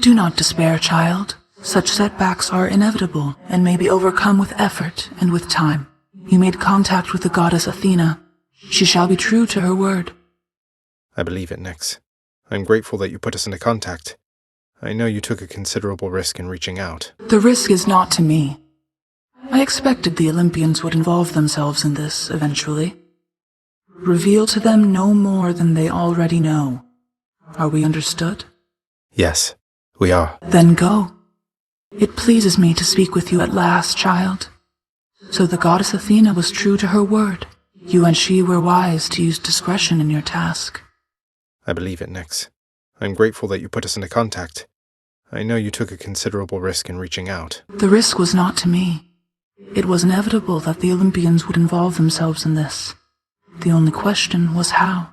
Do not despair, child. Such setbacks are inevitable and may be overcome with effort and with time. You made contact with the goddess Athena. She shall be true to her word. I believe it, Nyx. I'm grateful that you put us into contact. I know you took a considerable risk in reaching out. The risk is not to me. I expected the Olympians would involve themselves in this eventually. Reveal to them no more than they already know. Are we understood? Yes, we are. Then go. It pleases me to speak with you at last, child. So the goddess Athena was true to her word. You and she were wise to use discretion in your task. I believe it, Nyx. I'm grateful that you put us into contact. I know you took a considerable risk in reaching out. The risk was not to me. It was inevitable that the Olympians would involve themselves in this. The only question was how.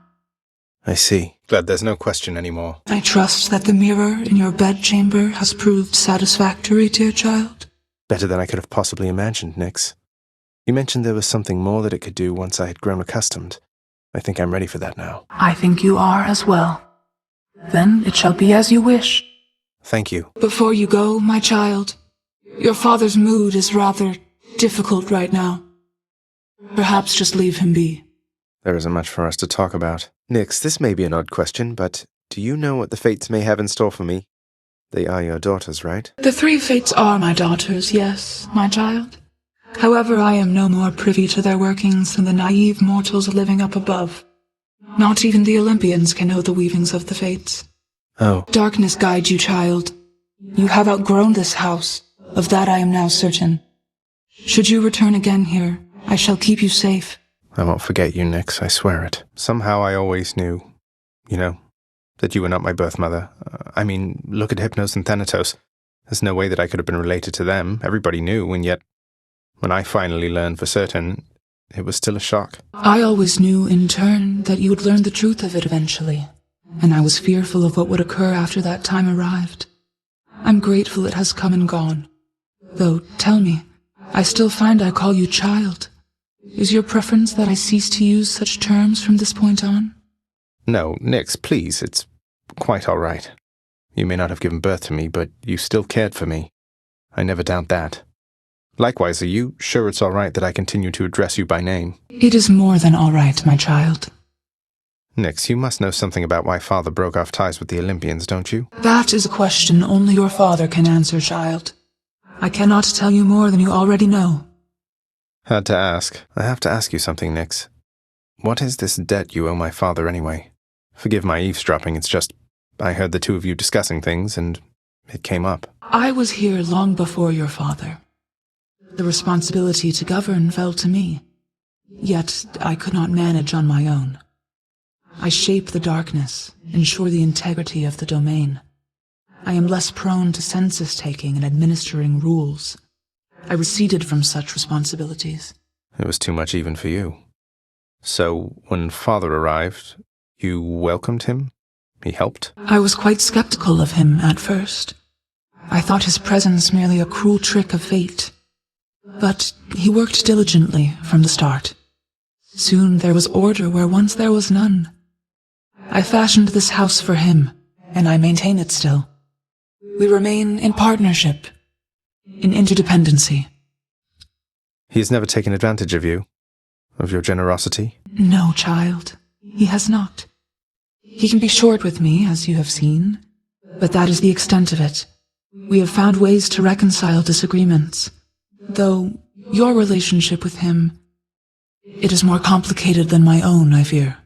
I see. Glad there's no question anymore. I trust that the mirror in your bedchamber has proved satisfactory, dear child. Better than I could have possibly imagined, Nyx. You mentioned there was something more that it could do once I had grown accustomed. I think I'm ready for that now. I think you are as well. Then it shall be as you wish. Thank you. Before you go, my child, your father's mood is rather difficult right now. Perhaps just leave him be. There isn't much for us to talk about. Nyx, this may be an odd question, but do you know what the fates may have in store for me? They are your daughters, right? The three fates are my daughters, yes, my child. However, I am no more privy to their workings than the naive mortals living up above. Not even the Olympians can know the weavings of the fates. Oh. Darkness guide you, child. You have outgrown this house. Of that I am now certain. Should you return again here, I shall keep you safe. I won't forget you, Nyx, I swear it. Somehow I always knew, that you were not my birth mother. Look at Hypnos and Thanatos. There's no way that I could have been related to them. Everybody knew, and yet, when I finally learned for certain, it was still a shock. I always knew, in turn, that you would learn the truth of it eventually, and I was fearful of what would occur after that time arrived. I'm grateful it has come and gone. Though, tell me, I still find I call you child. Is your preference that I cease to use such terms from this point on? No, Nyx, please, it's quite all right. You may not have given birth to me, but you still cared for me. I never doubt that. Likewise, are you sure it's all right that I continue to address you by name? It is more than all right, my child. Nyx, you must know something about why Father broke off ties with the Olympians, don't you? That is a question only your father can answer, child. I cannot tell you more than you already know. Had to ask. I have to ask you something, Nyx. What is this debt you owe my father anyway? Forgive my eavesdropping, it's just I heard the two of you discussing things, and it came up. I was here long before your father. The responsibility to govern fell to me. Yet I could not manage on my own. I shape the darkness, ensure the integrity of the domain. I am less prone to census-taking and administering rules. I receded from such responsibilities. It was too much even for you. So, when Father arrived, you welcomed him? He helped? I was quite skeptical of him at first. I thought his presence merely a cruel trick of fate. But he worked diligently from the start. Soon there was order where once there was none. I fashioned this house for him, and I maintain it still. We remain in partnership, in interdependency. He has never taken advantage of you? Of your generosity? No, child. He has not. He can be short with me, as you have seen, but that is the extent of it. We have found ways to reconcile disagreements, though your relationship with him, it is more complicated than my own, I fear.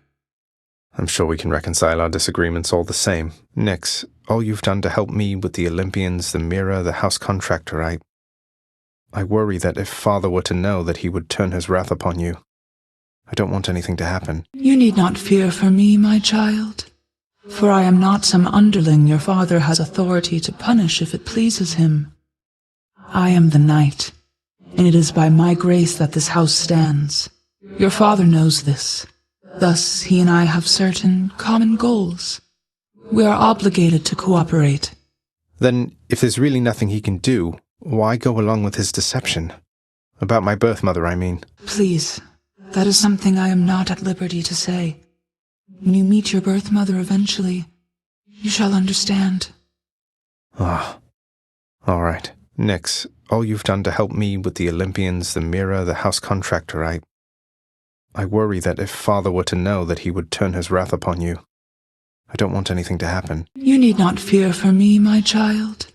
I'm sure we can reconcile our disagreements all the same. Nyx, all you've done to help me with the Olympians, the mirror, the house contractor, I worry that if Father were to know that he would turn his wrath upon you. I don't want anything to happen. You need not fear for me, my child, for I am not some underling your father has authority to punish if it pleases him. I am the knight, and it is by my grace that this house stands. Your father knows this. Thus, he and I have certain common goals. We are obligated to cooperate. Then, if there's really nothing he can do, why go along with his deception? About my birth mother, I mean. Please, that is something I am not at liberty to say. When you meet your birth mother eventually, you shall understand. Ah, all right. Nyx, all you've done to help me with the Olympians, the mirror, the house contractor, I worry that if Father were to know that he would turn his wrath upon you. I don't want anything to happen. You need not fear for me, my child,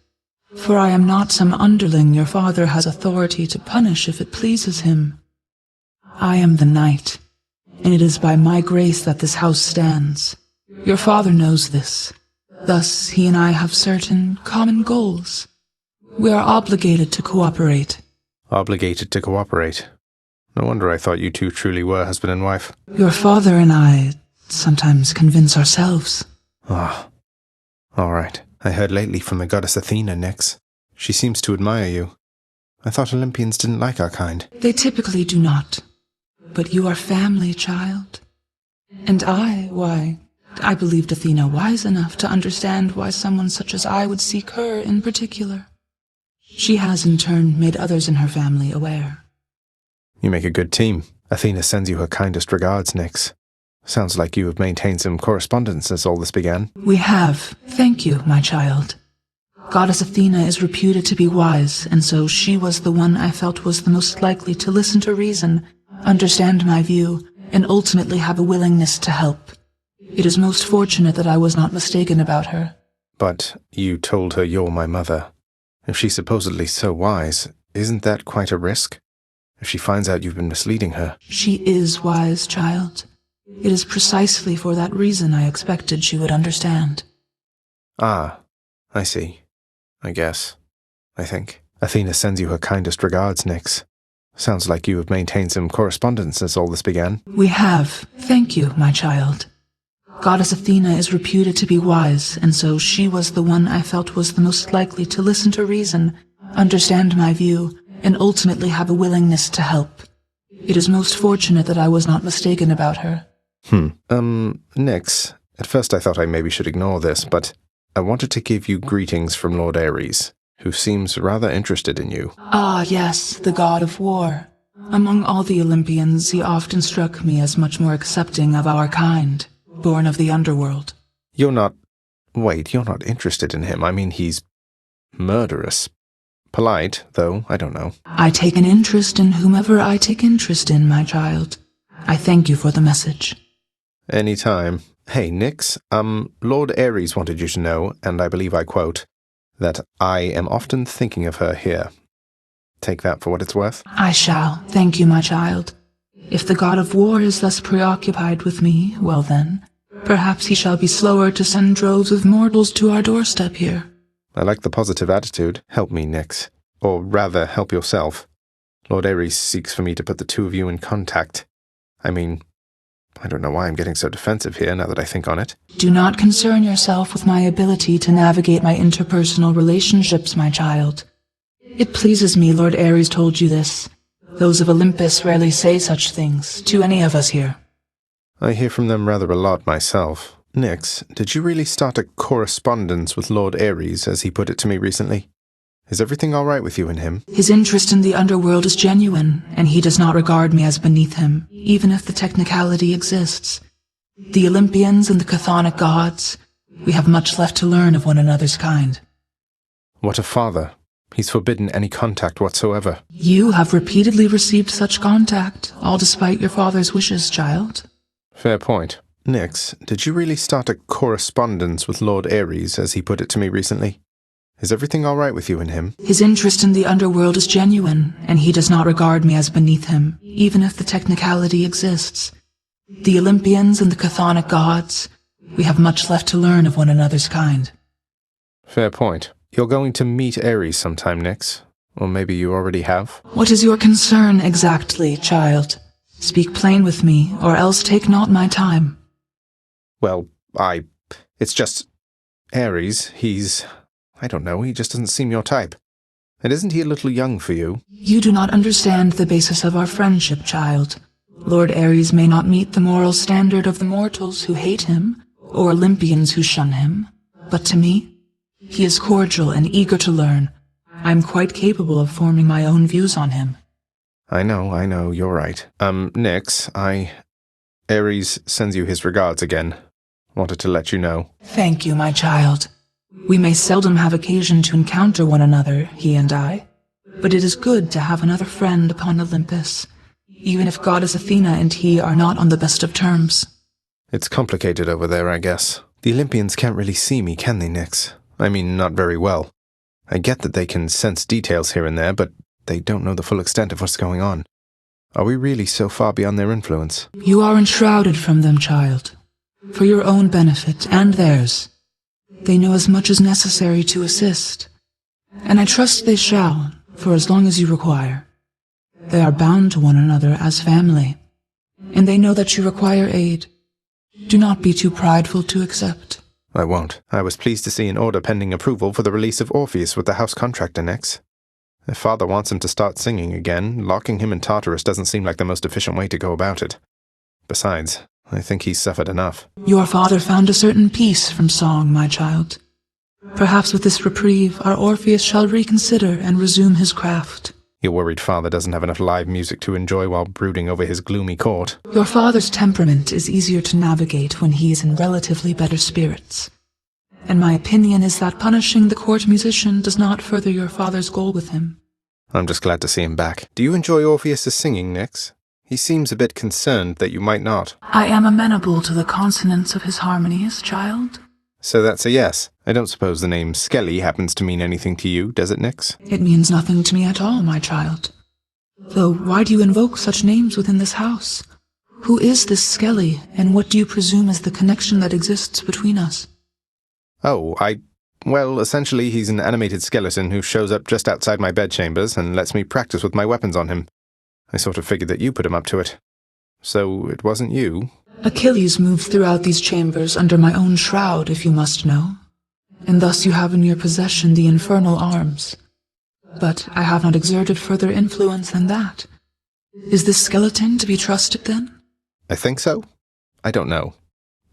for I am not some underling your father has authority to punish if it pleases him. I am the knight, and it is by my grace that this house stands. Your father knows this. Thus, he and I have certain common goals. We are obligated to cooperate. Obligated to cooperate? No wonder I thought you two truly were husband and wife. Your father and I sometimes convince ourselves. Ah, all right. I heard lately from the goddess Athena, Nyx. She seems to admire you. I thought Olympians didn't like our kind. They typically do not. But you are family, child. And why, I believed Athena wise enough to understand why someone such as I would seek her in particular. She has in turn made others in her family aware. You make a good team. Athena sends you her kindest regards, Nyx. Sounds like you have maintained some correspondence since all this began. We have. Thank you, my child. Goddess Athena is reputed to be wise, and so she was the one I felt was the most likely to listen to reason, understand my view, and ultimately have a willingness to help. It is most fortunate that I was not mistaken about her. But you told her you're my mother. If she's supposedly so wise, isn't that quite a risk? If she finds out you've been misleading her. She is wise, child. It is precisely for that reason I expected she would understand. Ah, I see. I guess. I think. Athena sends you her kindest regards, Nyx. Sounds like you have maintained some correspondence since all this began. We have. Thank you, my child. Goddess Athena is reputed to be wise, and so she was the one I felt was the most likely to listen to reason, understand my view, and ultimately have a willingness to help. It is most fortunate that I was not mistaken about her. Nyx, at first I thought I maybe should ignore this, but I wanted to give you greetings from Lord Ares, who seems rather interested in you. Ah, yes, the god of war. Among all the Olympians, he often struck me as much more accepting of our kind, born of the underworld. You're not interested in him. I mean, he's murderous. Polite, though, I don't know. I take an interest in whomever I take interest in, my child. I thank you for the message. Anytime. Hey, Nyx, Lord Ares wanted you to know, and I believe I quote, that I am often thinking of her here. Take that for what it's worth. I shall. Thank you, my child. If the god of war is thus preoccupied with me, well then, perhaps he shall be slower to send droves of mortals to our doorstep here. I like the positive attitude. Help me, Nyx. Or rather, help yourself. Lord Ares seeks for me to put the two of you in contact. I mean, I don't know why I'm getting so defensive here now that I think on it. Do not concern yourself with my ability to navigate my interpersonal relationships, my child. It pleases me Lord Ares told you this. Those of Olympus rarely say such things to any of us here. I hear from them rather a lot myself. Nyx, did you really start a correspondence with Lord Ares, as he put it to me recently? Is everything all right with you and him? His interest in the underworld is genuine, and he does not regard me as beneath him, even if the technicality exists. The Olympians and the chthonic gods, we have much left to learn of one another's kind. What a father. He's forbidden any contact whatsoever. You have repeatedly received such contact, all despite your father's wishes, child. Fair point. Nyx, did you really start a correspondence with Lord Ares, as he put it to me recently? Is everything all right with you and him? His interest in the underworld is genuine, and he does not regard me as beneath him, even if the technicality exists. The Olympians and the chthonic gods, we have much left to learn of one another's kind. Fair point. You're going to meet Ares sometime, Nyx. Or maybe you already have? What is your concern exactly, child? Speak plain with me, or else take not my time. Well, it's just... Ares, I don't know, he just doesn't seem your type. And isn't he a little young for you? You do not understand the basis of our friendship, child. Lord Ares may not meet the moral standard of the mortals who hate him, or Olympians who shun him, but to me, he is cordial and eager to learn. I am quite capable of forming my own views on him. I know, you're right. Nyx, Ares sends you his regards again. Wanted to let you know. Thank you, my child. We may seldom have occasion to encounter one another, he and I, but it is good to have another friend upon Olympus, even if goddess Athena and he are not on the best of terms. It's complicated over there, I guess. The Olympians can't really see me, can they, Nyx? I mean, not very well. I get that they can sense details here and there, but they don't know the full extent of what's going on. Are we really so far beyond their influence? You are enshrouded from them, child, for your own benefit and theirs. They know as much as necessary to assist, and I trust they shall, for as long as you require. They are bound to one another as family, and they know that you require aid. Do not be too prideful to accept. I won't. I was pleased to see an order pending approval for the release of Orpheus with the house contractor next. If Father wants him to start singing again, locking him in Tartarus doesn't seem like the most efficient way to go about it. Besides, I think he's suffered enough. Your father found a certain peace from song, my child. Perhaps with this reprieve, our Orpheus shall reconsider and resume his craft. Your worried father doesn't have enough live music to enjoy while brooding over his gloomy court. Your father's temperament is easier to navigate when he is in relatively better spirits. And my opinion is that punishing the court musician does not further your father's goal with him. I'm just glad to see him back. Do you enjoy Orpheus' singing, Nyx? He seems a bit concerned that you might not. I am amenable to the consonance of his harmonies, child. So that's a yes. I don't suppose the name Skelly happens to mean anything to you, does it, Nyx? It means nothing to me at all, my child. Though, why do you invoke such names within this house? Who is this Skelly, and what do you presume is the connection that exists between us? Oh, well, essentially he's an animated skeleton who shows up just outside my bedchambers and lets me practice with my weapons on him. I sort of figured that you put him up to it. So it wasn't you? Achilles moved throughout these chambers under my own shroud, if you must know, and thus you have in your possession the infernal arms. But I have not exerted further influence than that. Is this skeleton to be trusted, then? I think so. I don't know.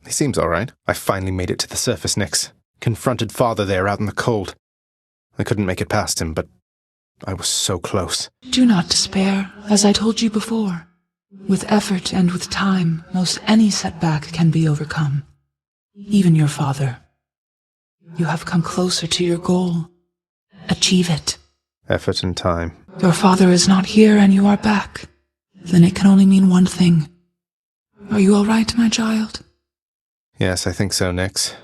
He seems all right. I finally made it to the surface, Nyx. Confronted Father there out in the cold. I couldn't make it past him, but I was so close. Do not despair, as I told you before. With effort and with time, most any setback can be overcome. Even your father. You have come closer to your goal. Achieve it. Effort and time. Your father is not here and you are back. Then it can only mean one thing. Are you all right, my child? Yes, I think so, Nyx.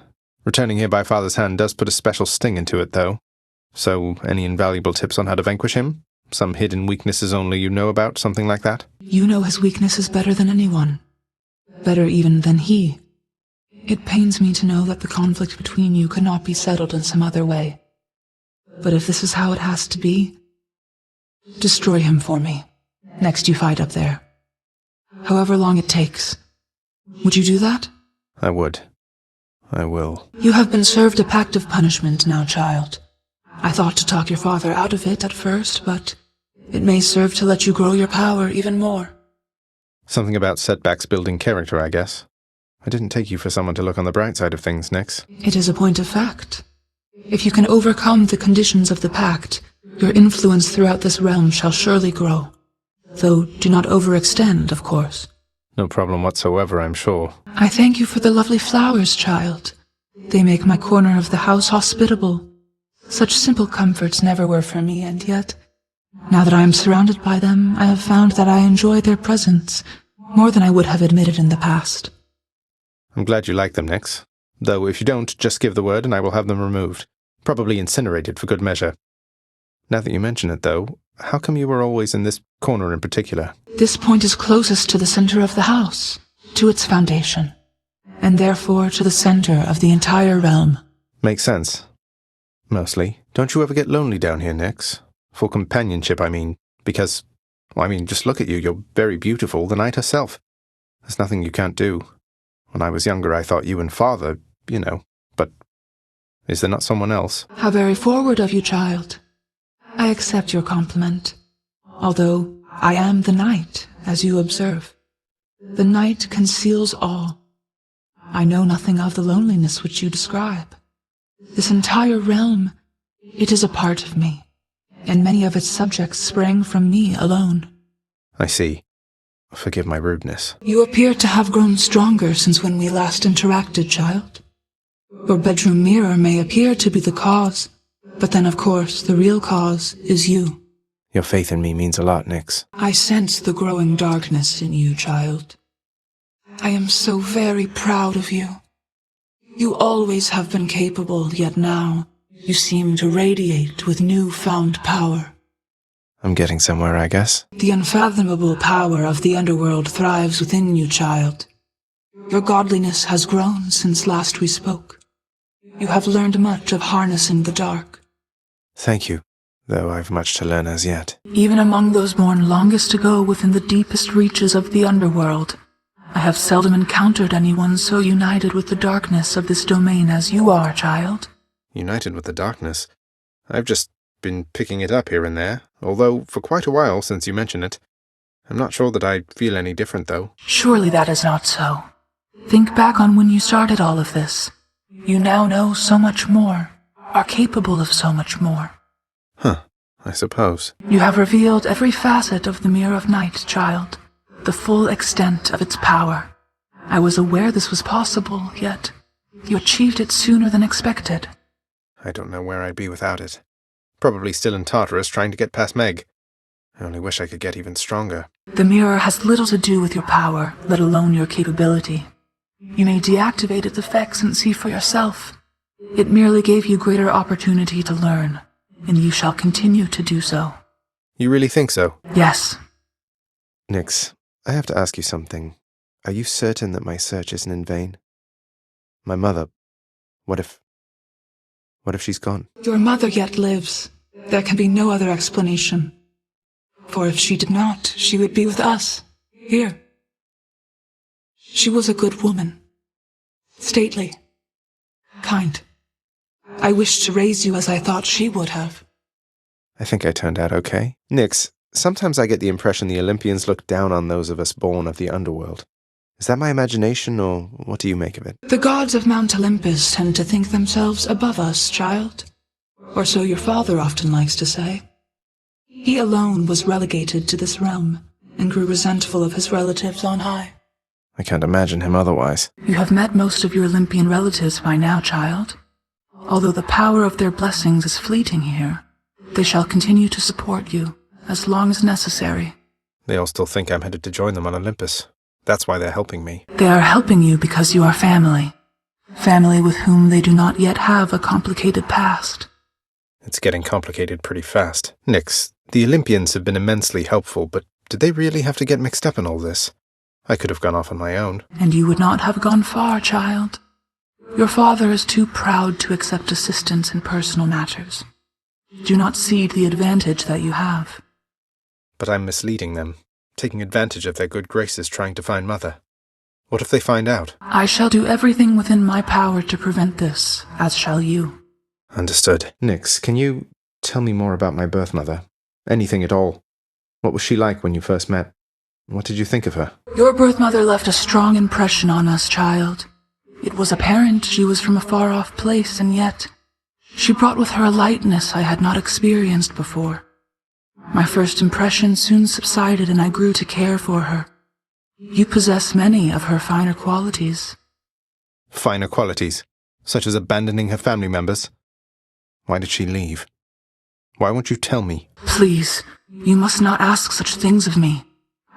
Returning here by Father's hand does put a special sting into it, though. So, any invaluable tips on how to vanquish him? Some hidden weaknesses only you know about, something like that? You know his weaknesses better than anyone. Better even than he. It pains me to know that the conflict between you could not be settled in some other way. But if this is how it has to be, destroy him for me, next you fight up there. However long it takes. Would you do that? I would. I will. You have been served a pact of punishment now, child. I thought to talk your father out of it at first, but it may serve to let you grow your power even more. Something about setbacks building character, I guess. I didn't take you for someone to look on the bright side of things, Nyx. It is a point of fact. If you can overcome the conditions of the pact, your influence throughout this realm shall surely grow. Though do not overextend, of course. No problem whatsoever, I'm sure. I thank you for the lovely flowers, child. They make my corner of the house hospitable. Such simple comforts never were for me, and yet, now that I am surrounded by them, I have found that I enjoy their presence more than I would have admitted in the past. I'm glad you like them, Nyx. Though if you don't, just give the word and I will have them removed. Probably incinerated for good measure. Now that you mention it, though, how come you were always in this corner in particular? This point is closest to the center of the house, to its foundation, and therefore to the center of the entire realm. Makes sense. Mostly. Don't you ever get lonely down here, Nyx? For companionship, I mean. Because, just look at you. You're very beautiful, the night herself. There's nothing you can't do. When I was younger, I thought you and Father, but is there not someone else? How very forward of you, child. I accept your compliment, although I am the night, as you observe. The night conceals all. I know nothing of the loneliness which you describe. This entire realm, it is a part of me, and many of its subjects sprang from me alone. I see. Forgive my rudeness. You appear to have grown stronger since when we last interacted, child. Your bedroom mirror may appear to be the cause, but then of course the real cause is you. Your faith in me means a lot, Nyx. I sense the growing darkness in you, child. I am so very proud of you. You always have been capable, yet now you seem to radiate with newfound power. I'm getting somewhere, I guess. The unfathomable power of the underworld thrives within you, child. Your godliness has grown since last we spoke. You have learned much of harnessing the dark. Thank you, though I've much to learn as yet. Even among those born longest ago within the deepest reaches of the underworld, I have seldom encountered anyone so united with the darkness of this domain as you are, child. United with the darkness? I've just been picking it up here and there, although for quite a while since you mentioned it. I'm not sure that I feel any different, though. Surely that is not so. Think back on when you started all of this. You now know so much more, are capable of so much more. Huh, I suppose. You have revealed every facet of the Mirror of Night, child, the full extent of its power. I was aware this was possible, yet you achieved it sooner than expected. I don't know where I'd be without it. Probably still in Tartarus trying to get past Meg. I only wish I could get even stronger. The mirror has little to do with your power, let alone your capability. You may deactivate its effects and see for yourself. It merely gave you greater opportunity to learn, and you shall continue to do so. You really think so? Yes. Nyx, I have to ask you something. Are you certain that my search isn't in vain? My mother, what if she's gone? Your mother yet lives. There can be no other explanation. For if she did not, she would be with us, here. She was a good woman. Stately. Kind. I wished to raise you as I thought she would have. I think I turned out okay. Nyx, sometimes I get the impression the Olympians look down on those of us born of the underworld. Is that my imagination, or what do you make of it? The gods of Mount Olympus tend to think themselves above us, child. Or so your father often likes to say. He alone was relegated to this realm, and grew resentful of his relatives on high. I can't imagine him otherwise. You have met most of your Olympian relatives by now, child. Although the power of their blessings is fleeting here, they shall continue to support you, as long as necessary. They all still think I'm headed to join them on Olympus. That's why they're helping me. They are helping you because you are family. Family with whom they do not yet have a complicated past. It's getting complicated pretty fast. Nyx, the Olympians have been immensely helpful, but did they really have to get mixed up in all this? I could have gone off on my own. And you would not have gone far, child. Your father is too proud to accept assistance in personal matters. Do not cede the advantage that you have. But I'm misleading them, taking advantage of their good graces trying to find Mother. What if they find out? I shall do everything within my power to prevent this, as shall you. Understood. Nyx, can you tell me more about my birth mother? Anything at all. What was she like when you first met? What did you think of her? Your birth mother left a strong impression on us, child. It was apparent she was from a far-off place, and yet she brought with her a lightness I had not experienced before. My first impression soon subsided, and I grew to care for her. You possess many of her finer qualities. Finer qualities? Such as abandoning her family members? Why did she leave? Why won't you tell me? Please, you must not ask such things of me.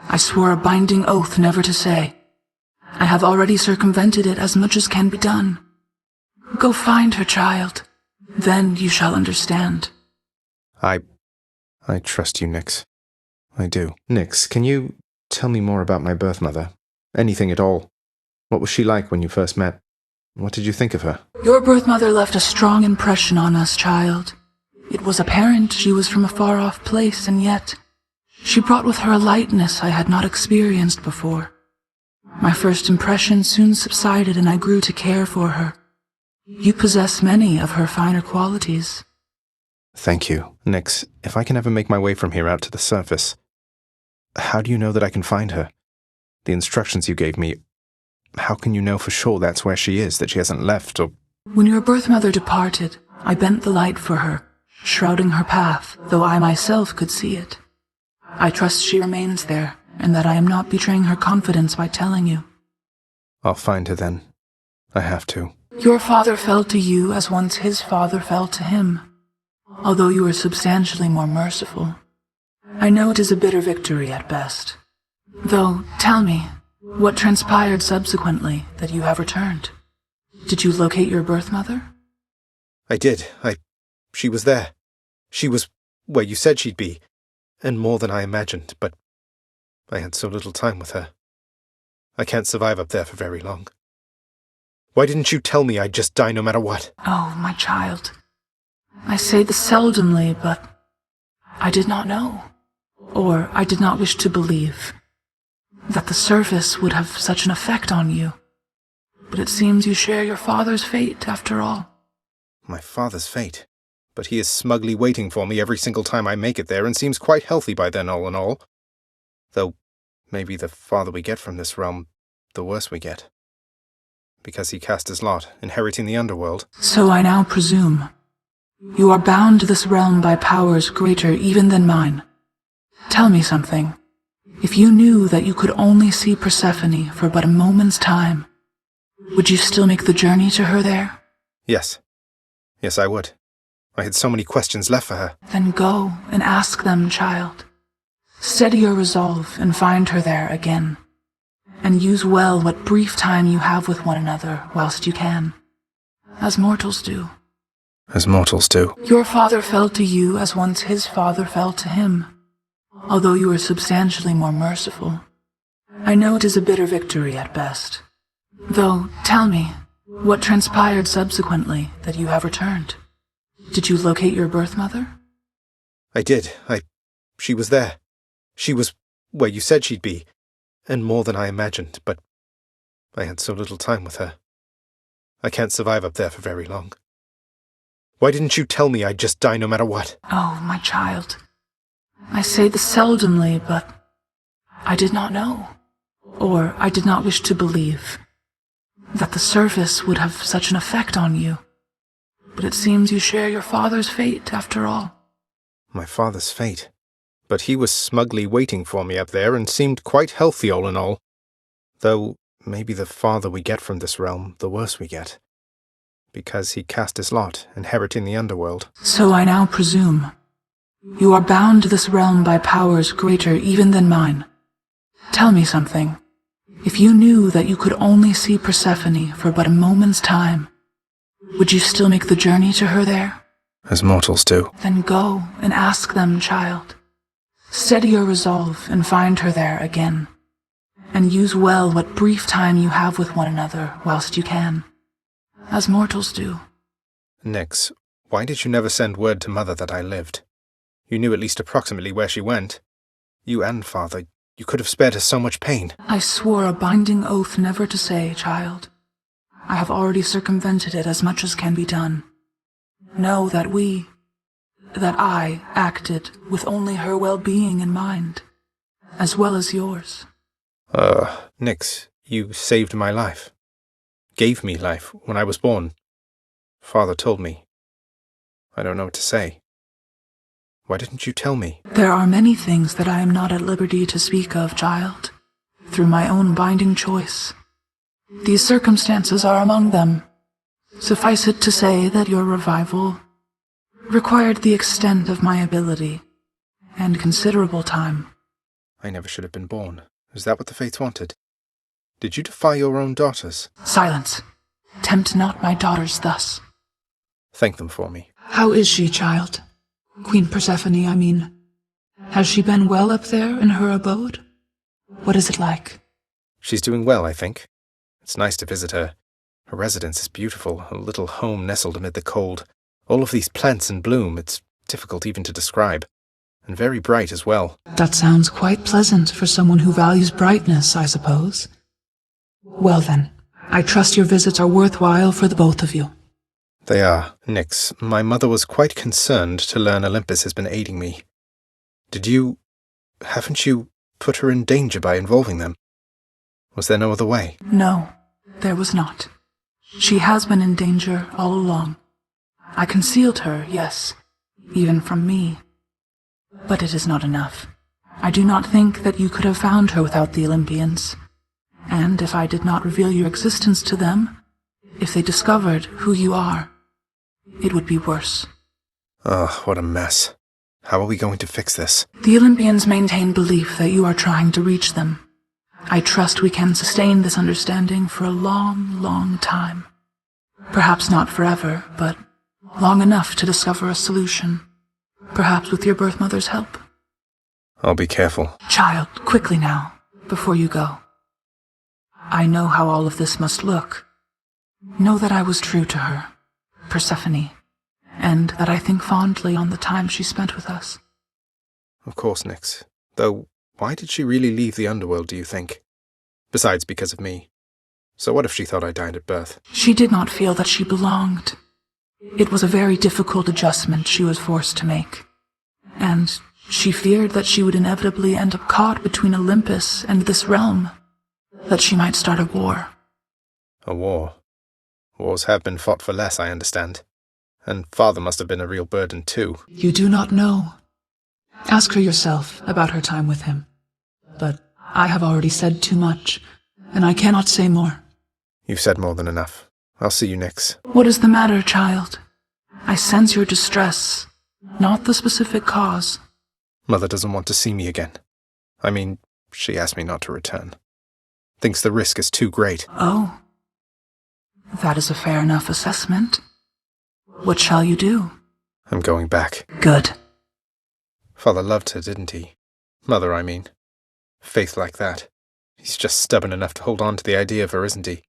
I swore a binding oath never to say. I have already circumvented it as much as can be done. Go find her, child. Then you shall understand. I trust you, Nyx. I do. Nyx, can you tell me more about my birth mother? Anything at all. What was she like when you first met? What did you think of her? Your birth mother left a strong impression on us, child. It was apparent she was from a far-off place, and yet she brought with her a lightness I had not experienced before. My first impression soon subsided, and I grew to care for her. You possess many of her finer qualities. Thank you. Nyx, if I can ever make my way from here out to the surface, how do you know that I can find her? The instructions you gave me, how can you know for sure that's where she is, that she hasn't left, or... When your birth mother departed, I bent the light for her, shrouding her path, though I myself could see it. I trust she remains there, and that I am not betraying her confidence by telling you. I'll find her then. I have to. Your father fell to you as once his father fell to him, although you are substantially more merciful. I know it is a bitter victory at best. Though, tell me, what transpired subsequently that you have returned? Did you locate your birth mother? I did. She was there. She was where you said she'd be, and more than I imagined, but I had so little time with her. I can't survive up there for very long. Why didn't you tell me I'd just die no matter what? Oh, my child. I say this seldomly, but I did not know, or I did not wish to believe, that the surface would have such an effect on you. But it seems you share your father's fate, after all. My father's fate? But he is smugly waiting for me every single time I make it there and seems quite healthy by then, all in all. Though, maybe the farther we get from this realm, the worse we get. Because he cast his lot, inheriting the underworld. So I now presume. You are bound to this realm by powers greater even than mine. Tell me something. If you knew that you could only see Persephone for but a moment's time, would you still make the journey to her there? Yes. Yes, I would. I had so many questions left for her. Then go and ask them, child. Steady your resolve and find her there again. And use well what brief time you have with one another whilst you can. As mortals do. As mortals do. Your father fell to you as once his father fell to him, although you are substantially more merciful. I know it is a bitter victory at best. Though, tell me, what transpired subsequently that you have returned? Did you locate your birth mother? I did. She was there. She was where you said she'd be, and more than I imagined, but I had so little time with her. I can't survive up there for very long. Why didn't you tell me I'd just die no matter what? Oh, my child. I say this seldomly, but I did not know, or I did not wish to believe, that the surface would have such an effect on you. But it seems you share your father's fate, after all. My father's fate? But he was smugly waiting for me up there and seemed quite healthy all in all. Though, maybe the farther we get from this realm, the worse we get. Because he cast his lot, inheriting the underworld. So I now presume. You are bound to this realm by powers greater even than mine. Tell me something. If you knew that you could only see Persephone for but a moment's time, would you still make the journey to her there? As mortals do. Then go and ask them, child. Steady your resolve and find her there again. And use well what brief time you have with one another whilst you can. As mortals do. Nyx, why did you never send word to Mother that I lived? You knew at least approximately where she went. You and Father, you could have spared her so much pain. I swore a binding oath never to say, child. I have already circumvented it as much as can be done. Know that I acted with only her well-being in mind, as well as yours. Nyx, you saved my life. Gave me life when I was born. Father told me. I don't know what to say. Why didn't you tell me? There are many things that I am not at liberty to speak of, child, through my own binding choice. These circumstances are among them. Suffice it to say that your revival required the extent of my ability, and considerable time. I never should have been born. Is that what the Fates wanted? Did you defy your own daughters? Silence. Tempt not my daughters thus. Thank them for me. How is she, child? Queen Persephone, I mean. Has she been well up there in her abode? What is it like? She's doing well, I think. It's nice to visit her. Her residence is beautiful, a little home nestled amid the cold. All of these plants in bloom, it's difficult even to describe. And very bright as well. That sounds quite pleasant for someone who values brightness, I suppose. Well then, I trust your visits are worthwhile for the both of you. They are. Nyx, my mother was quite concerned to learn Olympus has been aiding me. Haven't you put her in danger by involving them? Was there no other way? No, there was not. She has been in danger all along. I concealed her, yes, even from me. But it is not enough. I do not think that you could have found her without the Olympians. And if I did not reveal your existence to them, If they discovered who you are, it would be worse. Oh, what a mess. How are we going to fix this? The Olympians maintain belief that you are trying to reach them. I trust we can sustain this understanding for a long, long time. Perhaps not forever, but long enough to discover a solution. Perhaps with your birth mother's help. I'll be careful. Child, quickly now, before you go. I know how all of this must look. Know that I was true to her, Persephone, and that I think fondly on the time she spent with us. Of course, Nyx. Though, why did she really leave the underworld, do you think? Besides, because of me. So what if she thought I died at birth? She did not feel that she belonged. It was a very difficult adjustment she was forced to make. And she feared that she would inevitably end up caught between Olympus and this realm. That she might start a war. A war? Wars have been fought for less, I understand. And father must have been a real burden too. You do not know. Ask her yourself about her time with him. But I have already said too much, and I cannot say more. You've said more than enough. I'll see you, Nyx. What is the matter, child? I sense your distress, not the specific cause. Mother doesn't want to see me again. I mean, she asked me not to return. Thinks the risk is too great. Oh. That is a fair enough assessment. What shall you do? I'm going back. Good. Father loved her, didn't he? Mother, I mean. Faith like that. He's just stubborn enough to hold on to the idea of her, isn't he?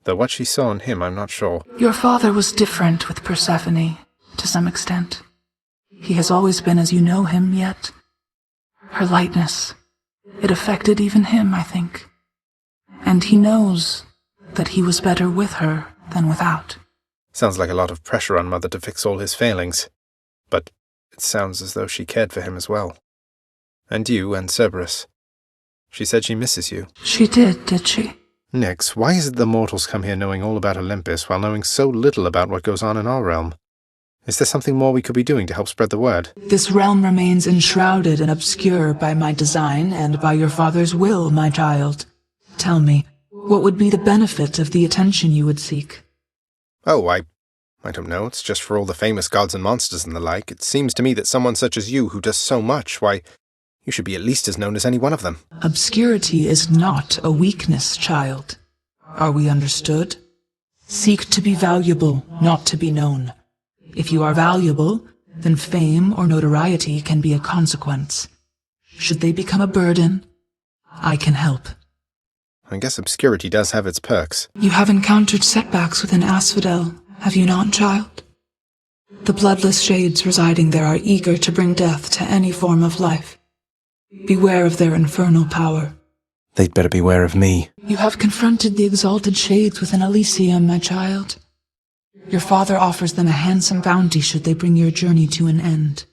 Though what she saw in him, I'm not sure. Your father was different with Persephone, to some extent. He has always been as you know him, yet her lightness, it affected even him, I think. And he knows that he was better with her than without. Sounds like a lot of pressure on Mother to fix all his failings. But it sounds as though she cared for him as well. And you and Cerberus. She said she misses you. She did she? Nyx, why is it the mortals come here knowing all about Olympus while knowing so little about what goes on in our realm? Is there something more we could be doing to help spread the word? This realm remains enshrouded and obscure by my design and by your father's will, my child. Tell me, what would be the benefit of the attention you would seek? Oh, I don't know. It's just for all the famous gods and monsters and the like. It seems to me that someone such as you who does so much, why, you should be at least as known as any one of them. Obscurity is not a weakness, child. Are we understood? Seek to be valuable, not to be known. If you are valuable, then fame or notoriety can be a consequence. Should they become a burden, I can help. I guess obscurity does have its perks. You have encountered setbacks within Asphodel, have you not, child? The bloodless shades residing there are eager to bring death to any form of life. Beware of their infernal power. They'd better beware of me. You have confronted the exalted shades within Elysium, my child. Your father offers them a handsome bounty should they bring your journey to an end.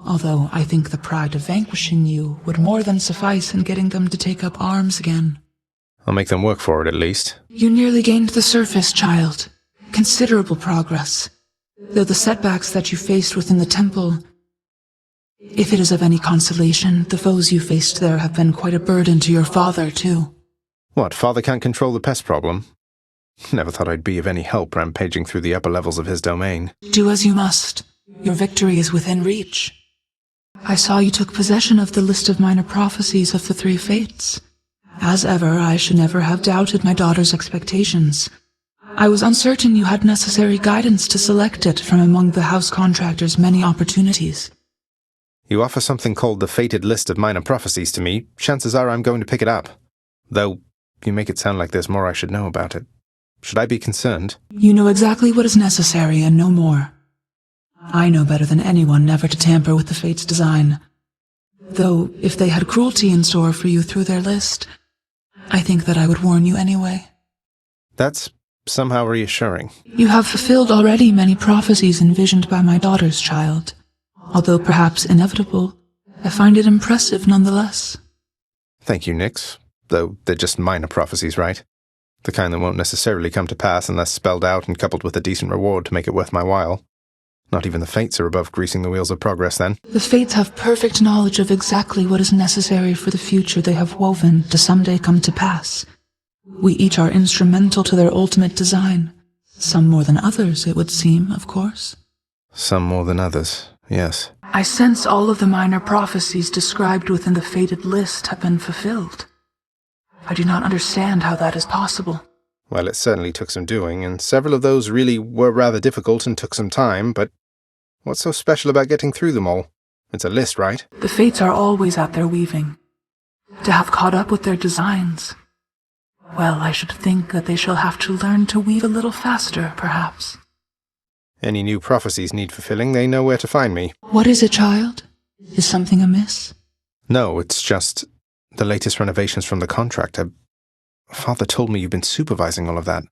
Although I think the pride of vanquishing you would more than suffice in getting them to take up arms again. I'll make them work for it, at least. You nearly gained the surface, child. Considerable progress. Though the setbacks that you faced within the temple... If it is of any consolation, the foes you faced there have been quite a burden to your father, too. What, father can't control the pest problem? Never thought I'd be of any help rampaging through the upper levels of his domain. Do as you must. Your victory is within reach. I saw you took possession of the list of minor prophecies of the three fates. As ever, I should never have doubted my daughter's expectations. I was uncertain you had necessary guidance to select it from among the house contractor's many opportunities. You offer something called the Fated List of Minor Prophecies to me, chances are I'm going to pick it up. Though, you make it sound like there's more I should know about it. Should I be concerned? You know exactly what is necessary and no more. I know better than anyone never to tamper with the Fates' design. Though, if they had cruelty in store for you through their list, I think that I would warn you anyway. That's somehow reassuring. You have fulfilled already many prophecies envisioned by my daughter's child. Although perhaps inevitable, I find it impressive nonetheless. Thank you, Nyx. Though they're just minor prophecies, right? The kind that won't necessarily come to pass unless spelled out and coupled with a decent reward to make it worth my while. Not even the Fates are above greasing the wheels of progress, then. The Fates have perfect knowledge of exactly what is necessary for the future they have woven to someday come to pass. We each are instrumental to their ultimate design. Some more than others, it would seem, of course. Some more than others, yes. I sense all of the minor prophecies described within the fated list have been fulfilled. I do not understand how that is possible. Well, it certainly took some doing, and several of those really were rather difficult and took some time, but what's so special about getting through them all? It's a list, right? The fates are always at their weaving. To have caught up with their designs, well, I should think that they shall have to learn to weave a little faster, perhaps. Any new prophecies need fulfilling, they know where to find me. What is it, child? Is something amiss? No, it's just the latest renovations from the contractor. Father told me you've been supervising all of that.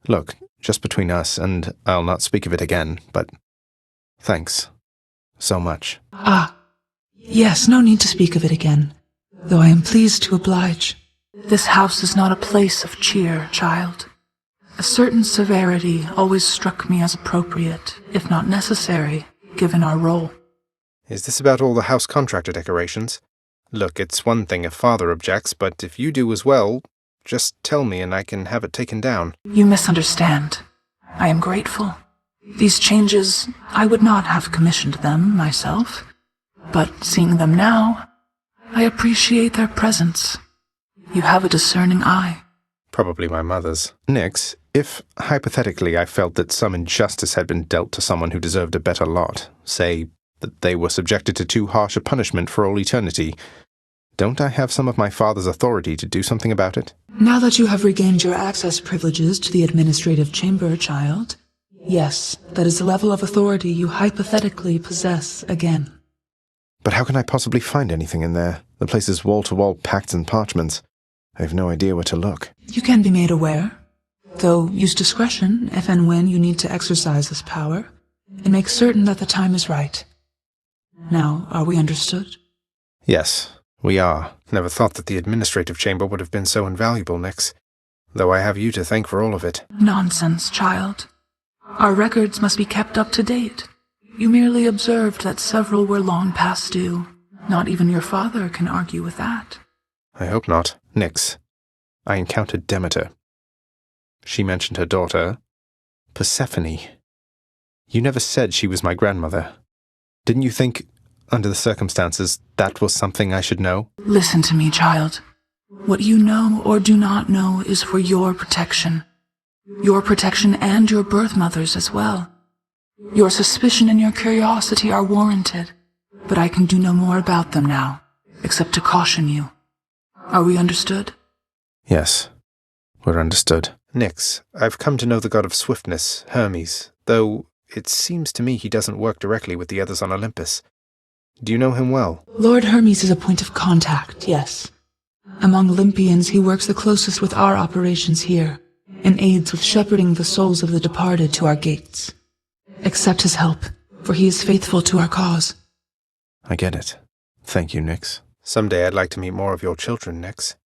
Look, just between us, and I'll not speak of it again, but thanks so much. Ah, yes, no need to speak of it again, though I am pleased to oblige. This house is not a place of cheer, child. A certain severity always struck me as appropriate, if not necessary, given our role. Is this about all the house contractor decorations? Look, it's one thing if Father objects, but if you do as well, just tell me and I can have it taken down. You misunderstand. I am grateful. These changes, I would not have commissioned them myself, but seeing them now, I appreciate their presence. You have a discerning eye. Probably my mother's. Nix, if, hypothetically, I felt that some injustice had been dealt to someone who deserved a better lot, say that they were subjected to too harsh a punishment for all eternity, don't I have some of my father's authority to do something about it? Now that you have regained your access privileges to the administrative chamber, child, yes, that is the level of authority you hypothetically possess again. But how can I possibly find anything in there? The place is wall-to-wall pacts and parchments. I have no idea where to look. You can be made aware, though use discretion if and when you need to exercise this power, and make certain that the time is right. Now, are we understood? Yes, we are. Never thought that the administrative chamber would have been so invaluable, Nix. Though I have you to thank for all of it. Nonsense, child. Our records must be kept up to date. You merely observed that several were long past due. Not even your father can argue with that. I hope not. Nix, I encountered Demeter. She mentioned her daughter, Persephone. You never said she was my grandmother. Didn't you think, under the circumstances, that was something I should know? Listen to me, child. What you know or do not know is for your protection. Your protection and your birth mother's as well. Your suspicion and your curiosity are warranted, but I can do no more about them now, except to caution you. Are we understood? Yes, we're understood. Nix, I've come to know the god of swiftness, Hermes, though it seems to me he doesn't work directly with the others on Olympus. Do you know him well? Lord Hermes is a point of contact, yes. Among Olympians, he works the closest with our operations here, and aids with shepherding the souls of the departed to our gates. Accept his help, for he is faithful to our cause. I get it. Thank you, Nix. Someday I'd like to meet more of your children, Nix.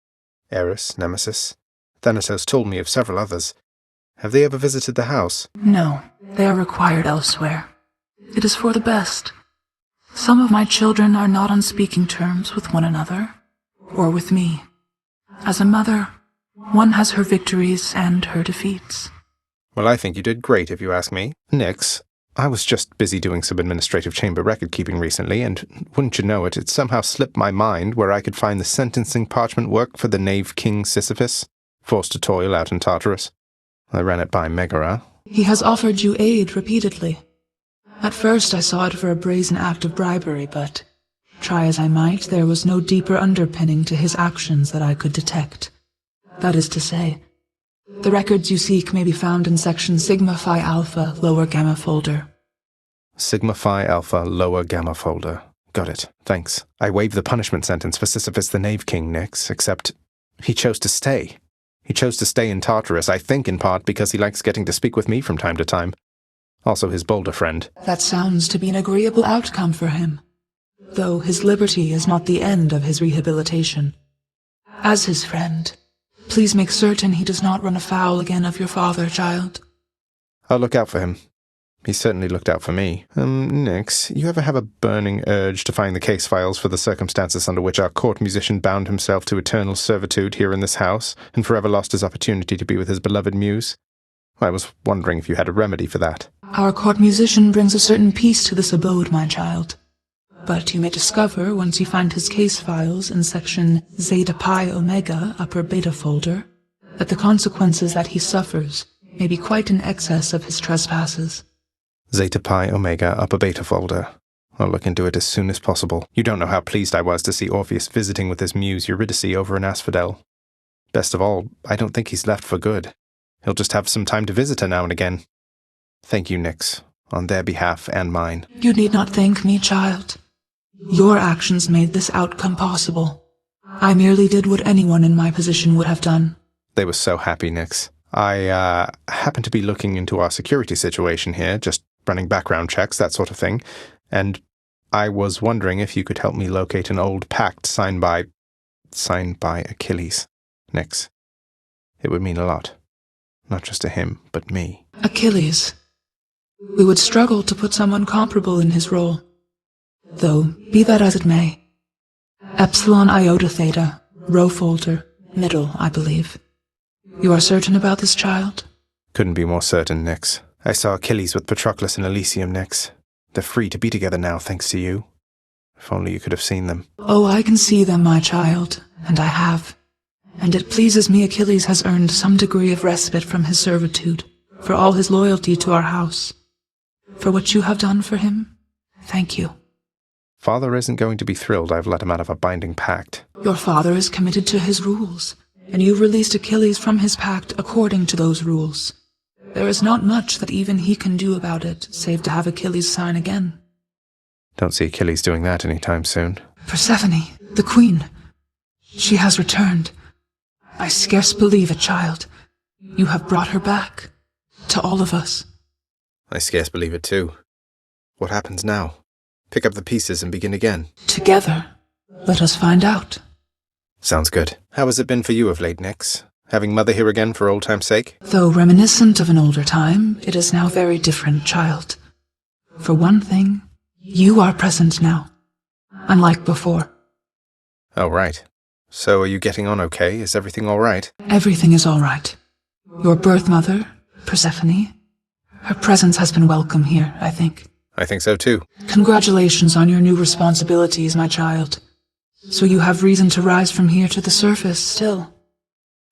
Eris, Nemesis. Thanatos told me of several others. Have they ever visited the house? No, they are required elsewhere. It is for the best. Some of my children are not on speaking terms with one another, or with me. As a mother, one has her victories and her defeats. Well, I think you did great, if you ask me. Nix, I was just busy doing some administrative chamber record-keeping recently, and wouldn't you know it, it somehow slipped my mind where I could find the sentencing parchment work for the knave king Sisyphus, forced to toil out in Tartarus. I ran it by Megara. He has offered you aid repeatedly. At first I saw it for a brazen act of bribery, but try as I might, there was no deeper underpinning to his actions that I could detect. That is to say, the records you seek may be found in section Sigma Phi Alpha, lower gamma folder. Sigma Phi Alpha, lower gamma folder. Got it. Thanks. I waived the punishment sentence for Sisyphus the Knave King, Nix, except he chose to stay. He chose to stay in Tartarus, I think in part because he likes getting to speak with me from time to time. Also his bolder friend. That sounds to be an agreeable outcome for him, though his liberty is not the end of his rehabilitation. As his friend, please make certain he does not run afoul again of your father, child. I'll look out for him. He certainly looked out for me. Nix, you ever have a burning urge to find the case files for the circumstances under which our court musician bound himself to eternal servitude here in this house, and forever lost his opportunity to be with his beloved muse? I was wondering if you had a remedy for that. Our court musician brings a certain peace to this abode, my child. But you may discover, once you find his case files in section Zeta Pi Omega upper beta folder, that the consequences that he suffers may be quite in excess of his trespasses. Zeta Pi Omega upper beta folder. I'll look into it as soon as possible. You don't know how pleased I was to see Orpheus visiting with his muse Eurydice over in Asphodel. Best of all, I don't think he's left for good. He'll just have some time to visit her now and again. Thank you, Nix, on their behalf and mine. You need not thank me, child. Your actions made this outcome possible. I merely did what anyone in my position would have done. They were so happy, Nix. I happened to be looking into our security situation here, just running background checks, that sort of thing, and I was wondering if you could help me locate an old pact signed by Achilles. Nix. It would mean a lot. Not just to him, but me. Achilles. We would struggle to put someone comparable in his role. Though, be that as it may. Epsilon Iota Theta, row folder, middle, I believe. You are certain about this, child? Couldn't be more certain, Nix. I saw Achilles with Patroclus in Elysium, Nix. They're free to be together now, thanks to you. If only you could have seen them. Oh, I can see them, my child, and I have. And it pleases me Achilles has earned some degree of respite from his servitude, for all his loyalty to our house. For what you have done for him, thank you. Father isn't going to be thrilled I've let him out of a binding pact. Your father is committed to his rules, and you released Achilles from his pact according to those rules. There is not much that even he can do about it, save to have Achilles sign again. Don't see Achilles doing that anytime soon. Persephone, the queen. She has returned. I scarce believe it, child. You have brought her back. To all of us. I scarce believe it too. What happens now? Pick up the pieces and begin again. Together. Let us find out. Sounds good. How has it been for you of late, Nix? Having Mother here again for old time's sake? Though reminiscent of an older time, it is now very different, child. For one thing, you are present now. Unlike before. Oh, right. So are you getting on okay? Is everything all right? Everything is all right. Your birth mother, Persephone, her presence has been welcome here, I think. I think so too. Congratulations on your new responsibilities, my child. So you have reason to rise from here to the surface still.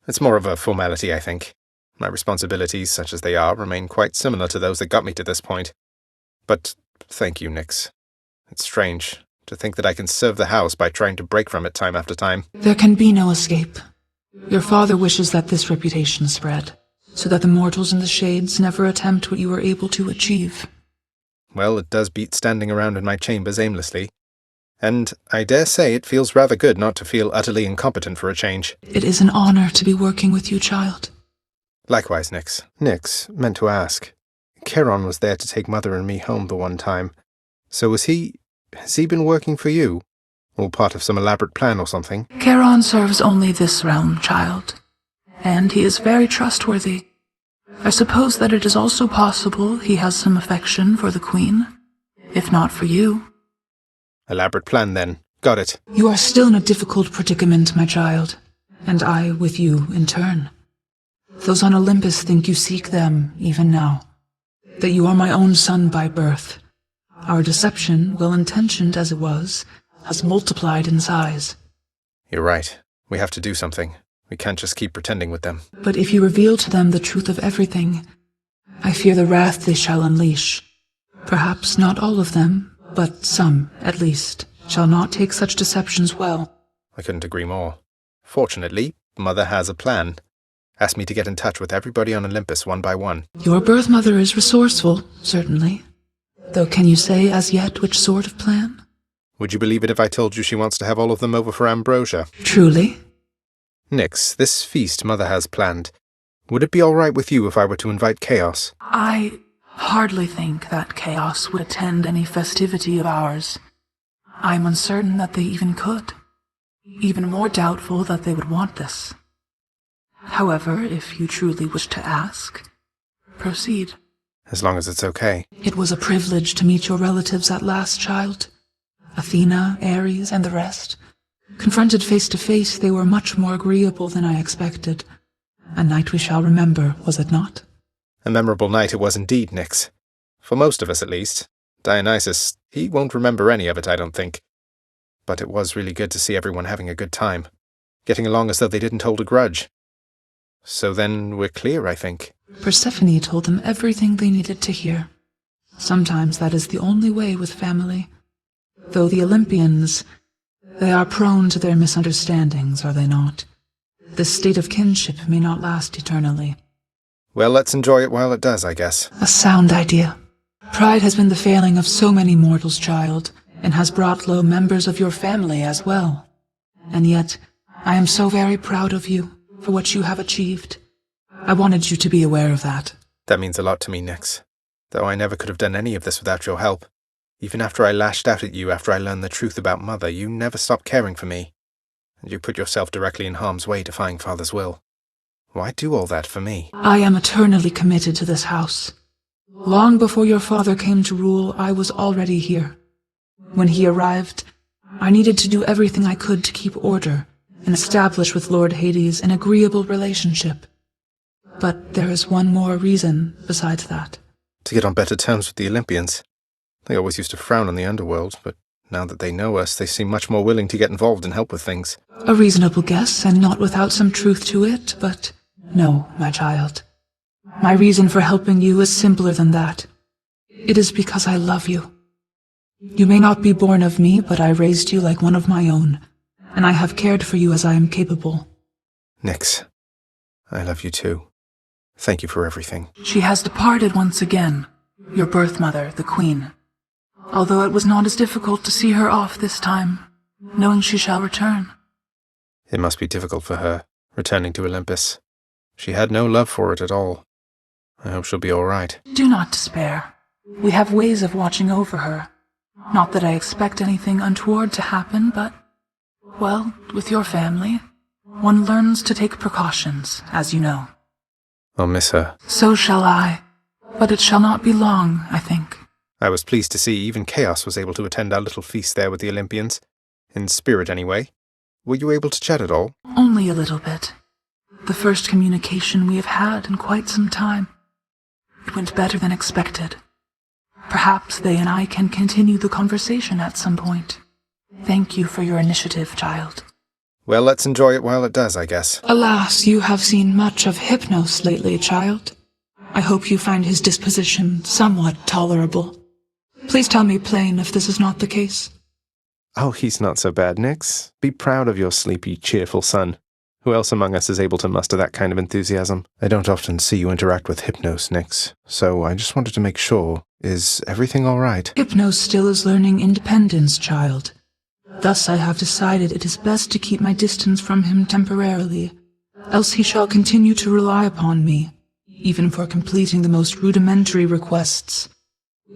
It's more of a formality, I think. My responsibilities, such as they are, remain quite similar to those that got me to this point. But thank you, Nix. It's strange to think that I can serve the house by trying to break from it time after time. There can be no escape. Your father wishes that this reputation spread, so that the mortals in the shades never attempt what you were able to achieve. Well, it does beat standing around in my chambers aimlessly. And I dare say it feels rather good not to feel utterly incompetent for a change. It is an honor to be working with you, child. Likewise, Nix. Nix, meant to ask. Charon was there to take Mother and me home the one time. So has he been working for you? Or part of some elaborate plan or something? Charon serves only this realm, child. And he is very trustworthy. I suppose that it is also possible he has some affection for the Queen, if not for you. Elaborate plan, then. Got it. You are still in a difficult predicament, my child, and I with you in turn. Those on Olympus think you seek them, even now. That you are my own son by birth. Our deception, well-intentioned as it was, has multiplied in size. You're right. We have to do something. We can't just keep pretending with them. But if you reveal to them the truth of everything, I fear the wrath they shall unleash. Perhaps not all of them, but some, at least, shall not take such deceptions well. I couldn't agree more. Fortunately, Mother has a plan. Asked me to get in touch with everybody on Olympus one by one. Your birth mother is resourceful, certainly. Though can you say as yet which sort of plan? Would you believe it if I told you she wants to have all of them over for ambrosia? Truly? Nix, this feast Mother has planned. Would it be all right with you if I were to invite Chaos? I hardly think that Chaos would attend any festivity of ours. I'm uncertain that they even could. Even more doubtful that they would want this. However, if you truly wish to ask, proceed. as long as it's okay. It was a privilege to meet your relatives at last, child. Athena, Ares, and the rest. Confronted face to face, they were much more agreeable than I expected. A night we shall remember, was it not? A memorable night it was indeed, Nyx. For most of us, at least. Dionysus, he won't remember any of it, I don't think. But it was really good to see everyone having a good time, getting along as though they didn't hold a grudge. So then we're clear, I think. Persephone told them everything they needed to hear. Sometimes that is the only way with family. Though the Olympians, they are prone to their misunderstandings, are they not? This state of kinship may not last eternally. Well, let's enjoy it while it does, I guess. A sound idea. Pride has been the failing of so many mortals, child, and has brought low members of your family as well. And yet, I am so very proud of you for what you have achieved. I wanted you to be aware of that. That means a lot to me, Nyx. Though I never could have done any of this without your help. Even after I lashed out at you after I learned the truth about Mother, you never stopped caring for me. And you put yourself directly in harm's way defying Father's will. Why do all that for me? I am eternally committed to this house. Long before your father came to rule, I was already here. When he arrived, I needed to do everything I could to keep order and establish with Lord Hades an agreeable relationship. But there is one more reason besides that. To get on better terms with the Olympians. They always used to frown on the underworld, but now that they know us, they seem much more willing to get involved and help with things. A reasonable guess, and not without some truth to it, but no, my child. My reason for helping you is simpler than that. It is because I love you. You may not be born of me, but I raised you like one of my own, and I have cared for you as I am capable. Nyx, I love you too. Thank you for everything. She has departed once again, your birth mother, the Queen. Although it was not as difficult to see her off this time, knowing she shall return. It must be difficult for her, returning to Olympus. She had no love for it at all. I hope she'll be all right. Do not despair. We have ways of watching over her. Not that I expect anything untoward to happen, but, well, with your family, one learns to take precautions, as you know. I'll miss her. So shall I, but it shall not be long, I think. I was pleased to see even Chaos was able to attend our little feast there with the Olympians. In spirit, anyway. Were you able to chat at all? Only a little bit. The first communication we have had in quite some time. It went better than expected. Perhaps they and I can continue the conversation at some point. Thank you for your initiative, child. Well, let's enjoy it while it does, I guess. Alas, you have seen much of Hypnos lately, child. I hope you find his disposition somewhat tolerable. Please tell me plain if this is not the case. Oh, he's not so bad, Nyx. Be proud of your sleepy, cheerful son. Who else among us is able to muster that kind of enthusiasm? I don't often see you interact with Hypnos, Nyx, so I just wanted to make sure. Is everything all right? Hypnos still is learning independence, child. Thus I have decided it is best to keep my distance from him temporarily, else he shall continue to rely upon me, even for completing the most rudimentary requests.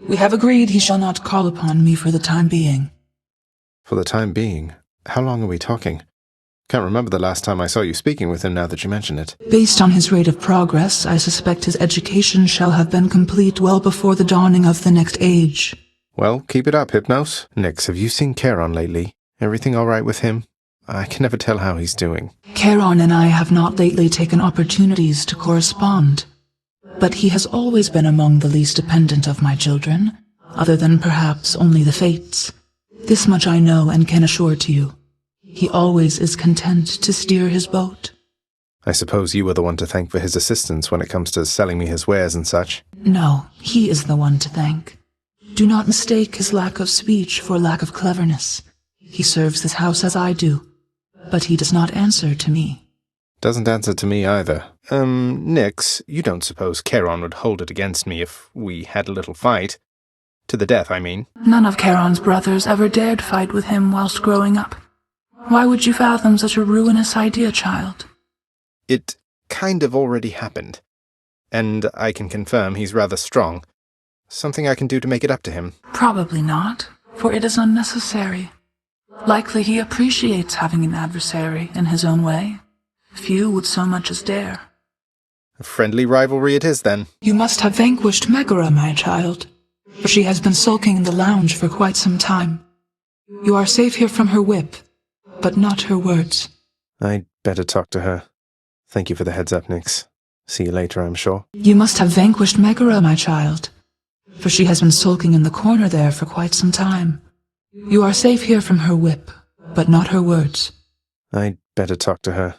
We have agreed he shall not call upon me for the time being. For the time being? How long are we talking? Can't remember the last time I saw you speaking with him now that you mention it. Based on his rate of progress, I suspect his education shall have been complete well before the dawning of the next age. Well, keep it up, Hypnos. Nyx, have you seen Charon lately? Everything all right with him? I can never tell how he's doing. Charon and I have not lately taken opportunities to correspond. But he has always been among the least dependent of my children, other than perhaps only the fates. This much I know and can assure to you. He always is content to steer his boat. I suppose you were the one to thank for his assistance when it comes to selling me his wares and such. No, he is the one to thank. Do not mistake his lack of speech for lack of cleverness. He serves this house as I do, but he does not answer to me. Doesn't answer to me either. Nyx, you don't suppose Charon would hold it against me if we had a little fight? To the death, I mean. None of Charon's brothers ever dared fight with him whilst growing up. Why would you fathom such a ruinous idea, child? It kind of already happened. And I can confirm he's rather strong. Something I can do to make it up to him. Probably not, for it is unnecessary. Likely he appreciates having an adversary in his own way. Few would so much as dare. A friendly rivalry it is, then. You must have vanquished Megara, my child, for she has been sulking in the lounge for quite some time. You are safe here from her whip, but not her words. I'd better talk to her. Thank you for the heads up, Nyx. See you later, I'm sure. You must have vanquished Megara, my child, for she has been sulking in the corner there for quite some time. You are safe here from her whip, but not her words. I'd better talk to her.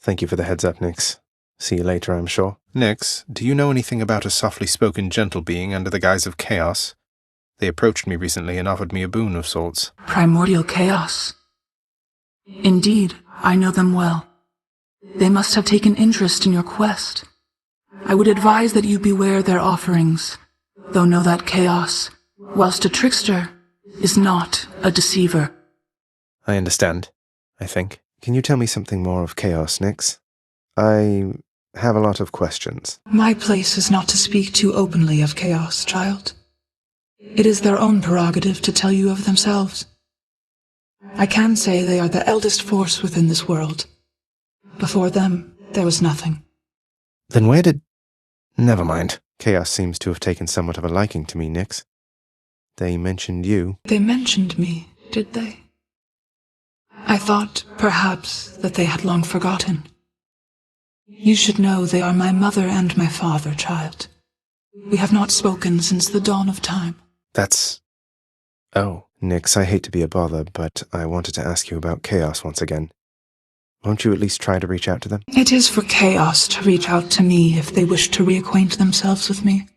Thank you for the heads up, Nyx. See you later, I'm sure. Nyx, do you know anything about a softly spoken gentle being under the guise of Chaos? They approached me recently and offered me a boon of sorts. Primordial Chaos. Indeed, I know them well. They must have taken interest in your quest. I would advise that you beware their offerings, though know that Chaos, whilst a trickster, is not a deceiver. I understand, I think. Can you tell me something more of Chaos, Nyx? I have a lot of questions. My place is not to speak too openly of Chaos, child. It is their own prerogative to tell you of themselves. I can say they are the eldest force within this world. Before them, there was nothing. Then where did... Never mind. Chaos seems to have taken somewhat of a liking to me, Nyx. They mentioned you. They mentioned me, did they? I thought, perhaps, that they had long forgotten. You should know they are my mother and my father, child. We have not spoken since the dawn of time. That's... Oh, Nyx, I hate to be a bother, but I wanted to ask you about Chaos once again. Won't you at least try to reach out to them? It is for Chaos to reach out to me if they wish to reacquaint themselves with me.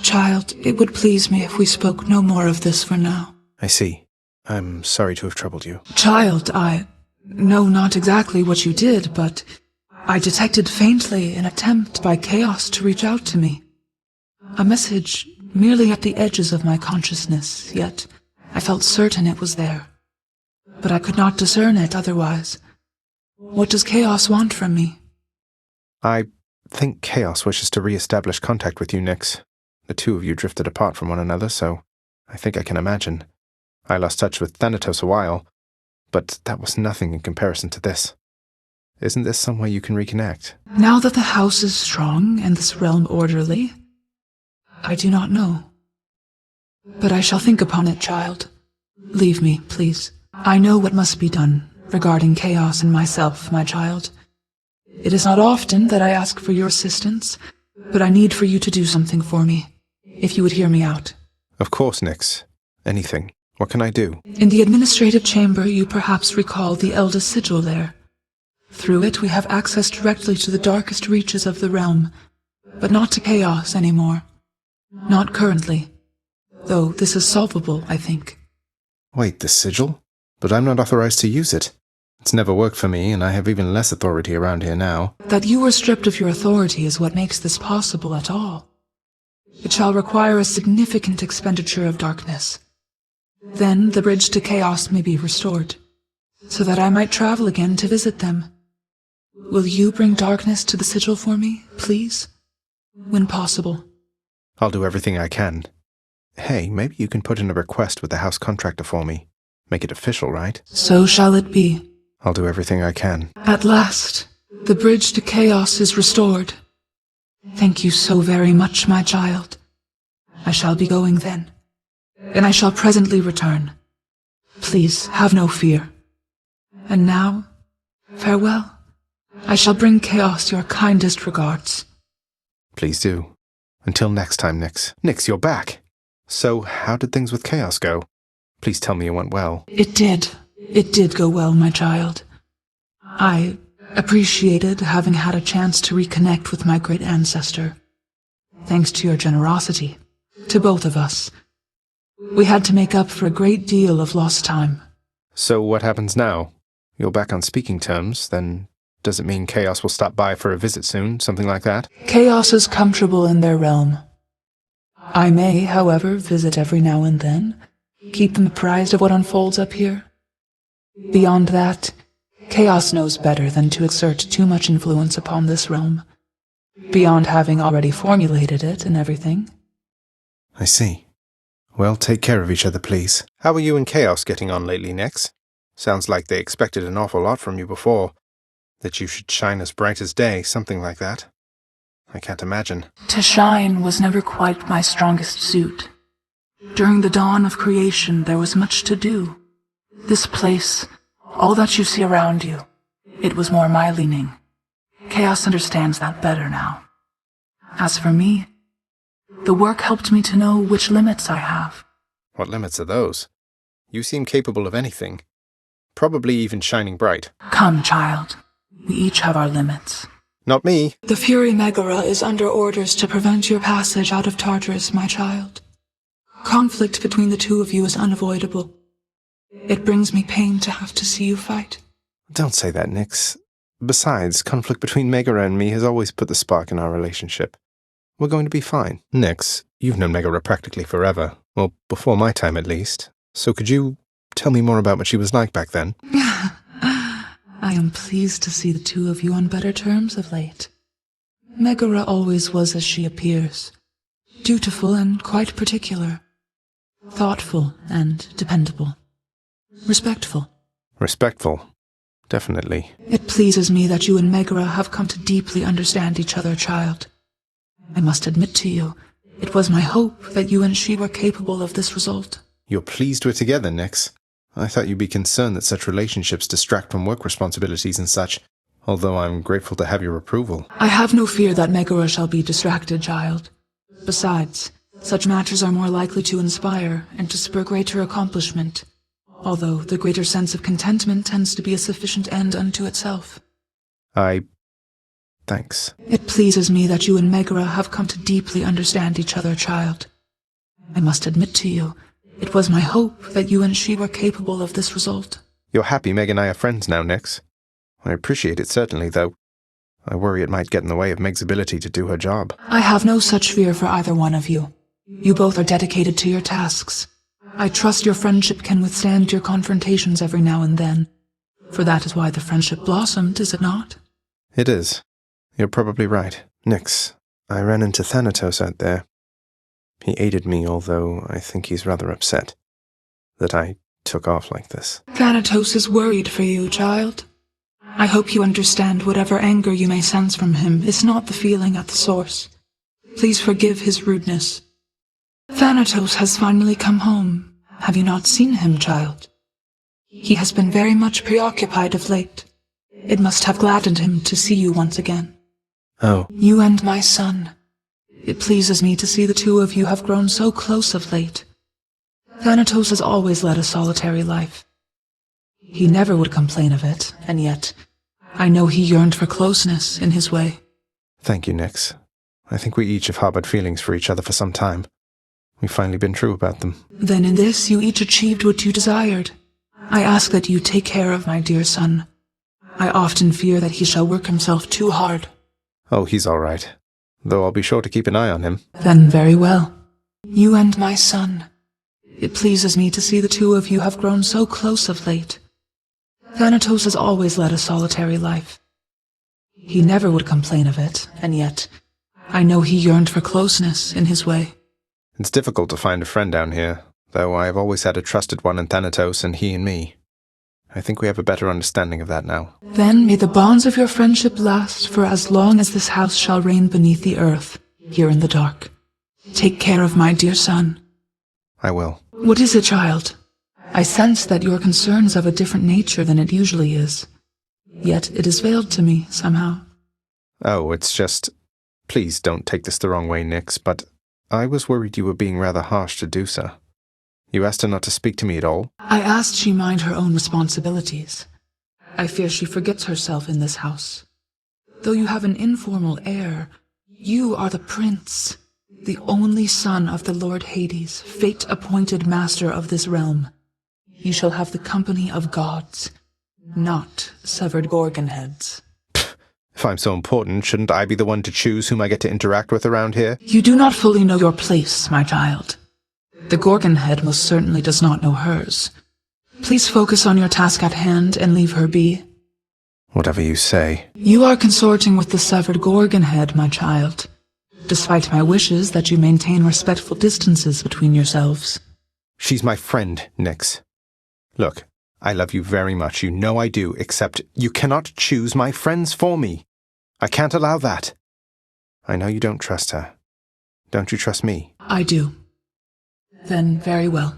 Child, it would please me if we spoke no more of this for now. I see. I'm sorry to have troubled you. Child, I know not exactly what you did, but I detected faintly an attempt by Chaos to reach out to me. A message merely at the edges of my consciousness, yet I felt certain it was there. But I could not discern it otherwise. What does Chaos want from me? I think Chaos wishes to re-establish contact with you, Nyx. The two of you drifted apart from one another, so I think I can imagine. I lost touch with Thanatos a while, but that was nothing in comparison to this. Isn't this some way you can reconnect? Now that the house is strong and this realm orderly, I do not know. But I shall think upon it, child. Leave me, please. I know what must be done regarding Chaos and myself, my child. It is not often that I ask for your assistance, but I need for you to do something for me, if you would hear me out. Of course, Nyx. Anything. What can I do? In the administrative chamber, you perhaps recall the eldest sigil there. Through it, we have access directly to the darkest reaches of the realm, but not to Chaos anymore. Not currently. Though this is solvable, I think. Wait, the sigil? But I'm not authorized to use it. It's never worked for me, and I have even less authority around here now. That you were stripped of your authority is what makes this possible at all. It shall require a significant expenditure of darkness. Then the bridge to Chaos may be restored, so that I might travel again to visit them. Will you bring darkness to the sigil for me, please? When possible. I'll do everything I can. Hey, maybe you can put in a request with the house contractor for me. Make it official, right? So shall it be. I'll do everything I can. At last, the bridge to Chaos is restored. Thank you so very much, my child. I shall be going then, and I shall presently return. Please have no fear. And now, farewell. I shall bring Chaos your kindest regards. Please do. Until next time, Nyx. Nyx, you're back. So, how did things with Chaos go? Please tell me it went well. It did. It did go well, my child. I appreciated having had a chance to reconnect with my great ancestor. Thanks to your generosity. To both of us. We had to make up for a great deal of lost time. So what happens now? You're back on speaking terms, then does it mean Chaos will stop by for a visit soon, something like that? Chaos is comfortable in their realm. I may, however, visit every now and then, keep them apprised of what unfolds up here. Beyond that, Chaos knows better than to exert too much influence upon this realm, beyond having already formulated it and everything. I see. Well, take care of each other, please. How are you and Chaos getting on lately, Nyx? Sounds like they expected an awful lot from you before. That you should shine as bright as day, something like that. I can't imagine. To shine was never quite my strongest suit. During the dawn of creation, there was much to do. This place, all that you see around you, it was more my leaning. Chaos understands that better now. As for me, the work helped me to know which limits I have. What limits are those? You seem capable of anything. Probably even shining bright. Come, child. We each have our limits. Not me. The Fury Megara is under orders to prevent your passage out of Tartarus, my child. Conflict between the two of you is unavoidable. It brings me pain to have to see you fight. Don't say that, Nyx. Besides, conflict between Megara and me has always put the spark in our relationship. We're going to be fine. Nyx, you've known Megara practically forever. Well, before my time at least. So could you tell me more about what she was like back then? I am pleased to see the two of you on better terms of late. Megara always was as she appears. Dutiful and quite particular. Thoughtful and dependable. Respectful. Respectful. Definitely. It pleases me that you and Megara have come to deeply understand each other, child. I must admit to you, it was my hope that you and she were capable of this result. You're pleased we're together, Nyx. I thought you'd be concerned that such relationships distract from work responsibilities and such, although I'm grateful to have your approval. I have no fear that Megara shall be distracted, child. Besides, such matters are more likely to inspire and to spur greater accomplishment, although the greater sense of contentment tends to be a sufficient end unto itself. Thanks. It pleases me that you and Megara have come to deeply understand each other, child. I must admit to you, it was my hope that you and she were capable of this result. You're happy Meg and I are friends now, Nyx. I appreciate it certainly, though. I worry it might get in the way of Meg's ability to do her job. I have no such fear for either one of you. You both are dedicated to your tasks. I trust your friendship can withstand your confrontations every now and then. For that is why the friendship blossomed, is it not? It is. You're probably right. Nyx, I ran into Thanatos out there. He aided me, although I think he's rather upset that I took off like this. Thanatos is worried for you, child. I hope you understand whatever anger you may sense from him is not the feeling at the source. Please forgive his rudeness. Thanatos has finally come home. Have you not seen him, child? He has been very much preoccupied of late. It must have gladdened him to see you once again. Oh. You and my son. It pleases me to see the two of you have grown so close of late. Thanatos has always led a solitary life. He never would complain of it, and yet I know he yearned for closeness in his way. Thank you, Nyx. I think we each have harbored feelings for each other for some time. We've finally been true about them. Then in this you each achieved what you desired. I ask that you take care of my dear son. I often fear that he shall work himself too hard. Oh, he's all right. Though I'll be sure to keep an eye on him. Then very well. You and my son. It pleases me to see the two of you have grown so close of late. Thanatos has always led a solitary life. He never would complain of it, and yet I know he yearned for closeness in his way. It's difficult to find a friend down here, though I have always had a trusted one in Thanatos and he in me. I think we have a better understanding of that now. Then may the bonds of your friendship last for as long as this house shall reign beneath the earth, here in the dark. Take care of my dear son. I will. What is it, child? I sense that your concern is of a different nature than it usually is. Yet it is veiled to me, somehow. Oh, it's just... Please don't take this the wrong way, Nyx, but I was worried you were being rather harsh to Dusa. You asked her not to speak to me at all? I asked she mind her own responsibilities. I fear she forgets herself in this house. Though you have an informal heir, you are the prince, the only son of the Lord Hades, fate-appointed master of this realm. You shall have the company of gods, not severed gorgon heads. If I'm so important, shouldn't I be the one to choose whom I get to interact with around here? You do not fully know your place, my child. The Gorgon head most certainly does not know hers. Please focus on your task at hand and leave her be. Whatever you say. You are consorting with the severed Gorgon head, my child, despite my wishes that you maintain respectful distances between yourselves. She's my friend, Nyx. Look, I love you very much, you know I do, except you cannot choose my friends for me. I can't allow that. I know you don't trust her. Don't you trust me? I do. Then very well.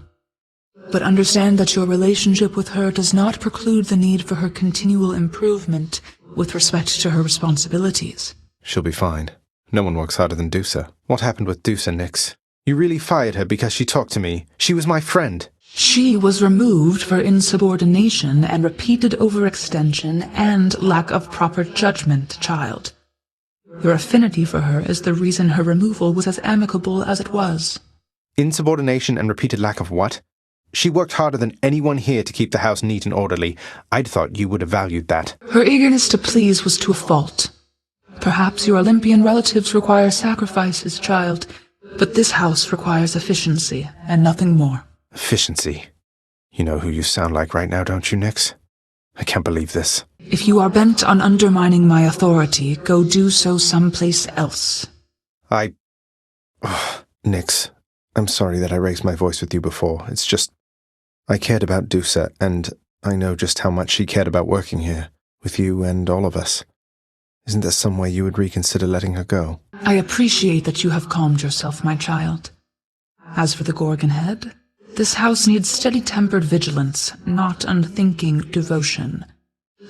But understand that your relationship with her does not preclude the need for her continual improvement with respect to her responsibilities. She'll be fine. No one works harder than Dusa. What happened with Dusa, Nix? You really fired her because she talked to me. She was my friend. She was removed for insubordination and repeated overextension and lack of proper judgment, child. Your affinity for her is the reason her removal was as amicable as it was. Insubordination and repeated lack of what? She worked harder than anyone here to keep the house neat and orderly. I'd thought you would have valued that. Her eagerness to please was to a fault. Perhaps your Olympian relatives require sacrifices, child, but this house requires efficiency and nothing more. Efficiency. You know who you sound like right now, don't you, Nix? I can't believe this. If you are bent on undermining my authority, go do so someplace else. Nix, I'm sorry that I raised my voice with you before. It's just, I cared about Dusa, and I know just how much she cared about working here, with you and all of us. Isn't there some way you would reconsider letting her go? I appreciate that you have calmed yourself, my child. As for the Gorgon Head, this house needs steady-tempered vigilance, not unthinking devotion.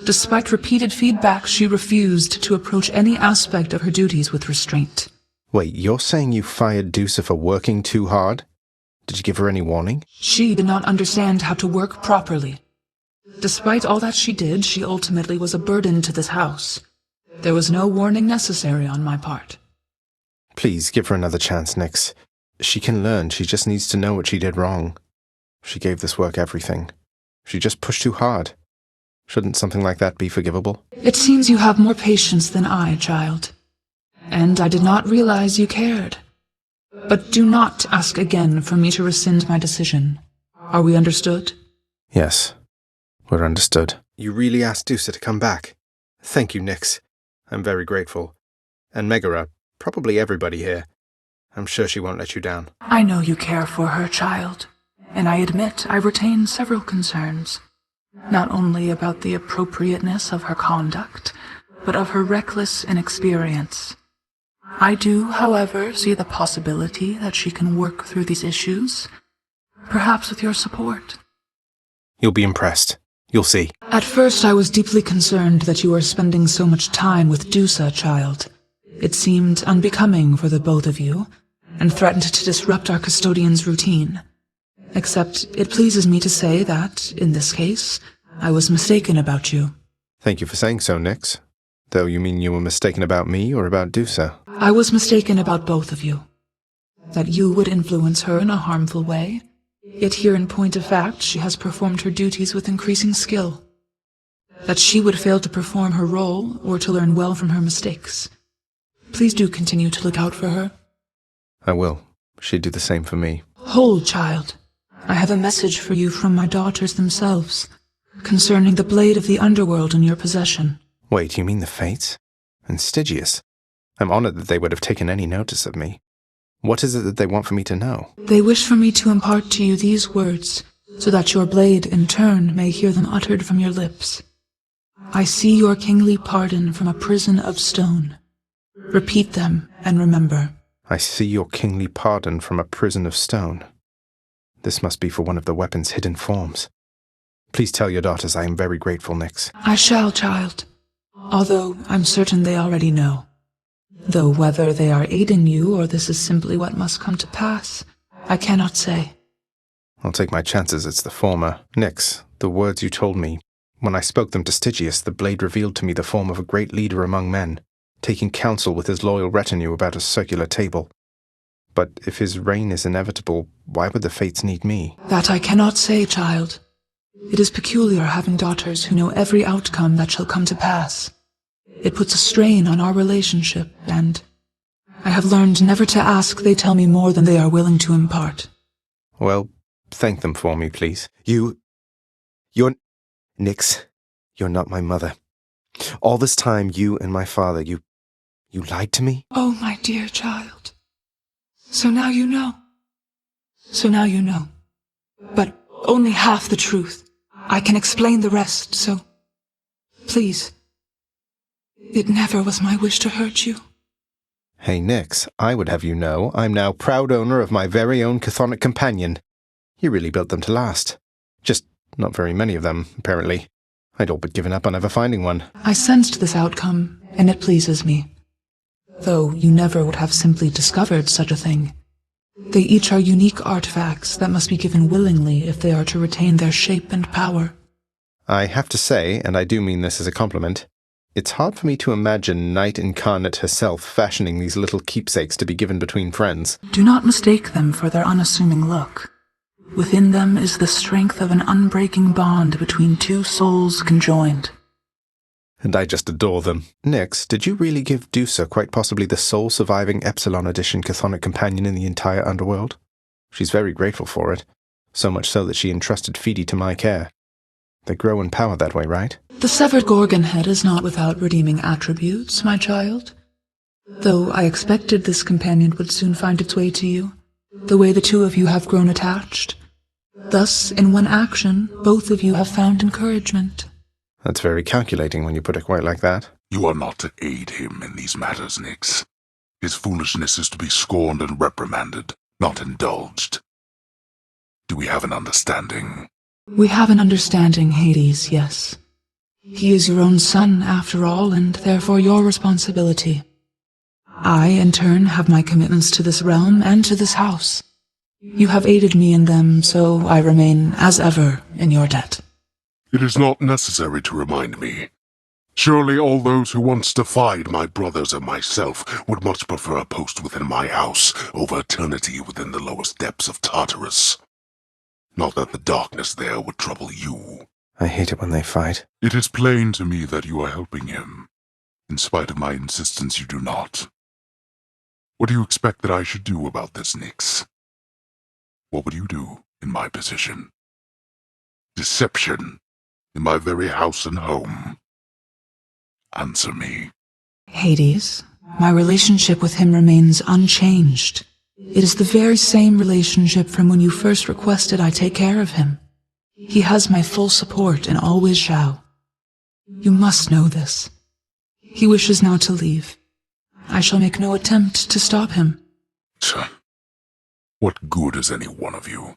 Despite repeated feedback, she refused to approach any aspect of her duties with restraint. Wait, you're saying you fired Dusa for working too hard? Did you give her any warning? She did not understand how to work properly. Despite all that she did, she ultimately was a burden to this house. There was no warning necessary on my part. Please, give her another chance, Nix. She can learn, she just needs to know what she did wrong. She gave this work everything. She just pushed too hard. Shouldn't something like that be forgivable? It seems you have more patience than I, child. And I did not realize you cared. But do not ask again for me to rescind my decision. Are we understood? Yes, we're understood. You really asked Dusa to come back? Thank you, Nix. I'm very grateful. And Megara, probably everybody here. I'm sure she won't let you down. I know you care for her, child, and I admit I retain several concerns, not only about the appropriateness of her conduct, but of her reckless inexperience. I do, however, see the possibility that she can work through these issues, perhaps with your support. You'll be impressed. You'll see. At first I was deeply concerned that you were spending so much time with Dusa, child. It seemed unbecoming for the both of you, and threatened to disrupt our custodian's routine. Except it pleases me to say that, in this case, I was mistaken about you. Thank you for saying so, Nix. Though you mean you were mistaken about me or about Dusa? I was mistaken about both of you. That you would influence her in a harmful way, yet here in point of fact she has performed her duties with increasing skill. That she would fail to perform her role or to learn well from her mistakes. Please do continue to look out for her. I will. She'd do the same for me. Hold, child. I have a message for you from my daughters themselves, concerning the blade of the underworld in your possession. Wait, you mean the Fates? And Stygius? I'm honored that they would have taken any notice of me. What is it that they want for me to know? They wish for me to impart to you these words, so that your blade, in turn, may hear them uttered from your lips. I see your kingly pardon from a prison of stone. Repeat them, and remember. I see your kingly pardon from a prison of stone. This must be for one of the weapon's hidden forms. Please tell your daughters I am very grateful, Nix. I shall, child. Although I'm certain they already know. Though whether they are aiding you or this is simply what must come to pass, I cannot say. I'll take my chances it's the former. Nix, the words you told me, when I spoke them to Stygius, the blade revealed to me the form of a great leader among men, taking counsel with his loyal retinue about a circular table. But if his reign is inevitable, why would the Fates need me? That I cannot say, child. It is peculiar having daughters who know every outcome that shall come to pass. It puts a strain on our relationship, and I have learned never to ask they tell me more than they are willing to impart. Well, thank them for me, please. Nix, you're not my mother. All this time, you and my father, you lied to me? Oh, my dear child. So now you know. So now you know. But only half the truth. I can explain the rest, so please. It never was my wish to hurt you. Hey, Nyx, I would have you know I'm now proud owner of my very own chthonic companion. You really built them to last. Just not very many of them, apparently. I'd all but given up on ever finding one. I sensed this outcome, and it pleases me. Though you never would have simply discovered such a thing. They each are unique artifacts that must be given willingly if they are to retain their shape and power. I have to say, and I do mean this as a compliment, it's hard for me to imagine Night Incarnate herself fashioning these little keepsakes to be given between friends. Do not mistake them for their unassuming look. Within them is the strength of an unbreaking bond between two souls conjoined. And I just adore them. Nyx, did you really give Dusa quite possibly the sole surviving Epsilon Edition chthonic companion in the entire underworld? She's very grateful for it, so much so that she entrusted Phoebe to my care. They grow in power that way, right? The severed Gorgon head is not without redeeming attributes, my child. Though I expected this companion would soon find its way to you, the way the two of you have grown attached. Thus, in one action, both of you have found encouragement. That's very calculating when you put it quite like that. You are not to aid him in these matters, Nyx. His foolishness is to be scorned and reprimanded, not indulged. Do we have an understanding? We have an understanding, Hades, yes. He is your own son, after all, and therefore your responsibility. I, in turn, have my commitments to this realm and to this house. You have aided me in them, so I remain, as ever, in your debt. It is not necessary to remind me. Surely all those who once defied my brothers and myself would much prefer a post within my house over eternity within the lowest depths of Tartarus. Not that the darkness there would trouble you. I hate it when they fight. It is plain to me that you are helping him. In spite of my insistence, you do not. What do you expect that I should do about this, Nyx? What would you do in my position? Deception. In my very house and home. Answer me. Hades, my relationship with him remains unchanged. It is the very same relationship from when you first requested I take care of him. He has my full support and always shall. You must know this. He wishes now to leave. I shall make no attempt to stop him. What good is any one of you?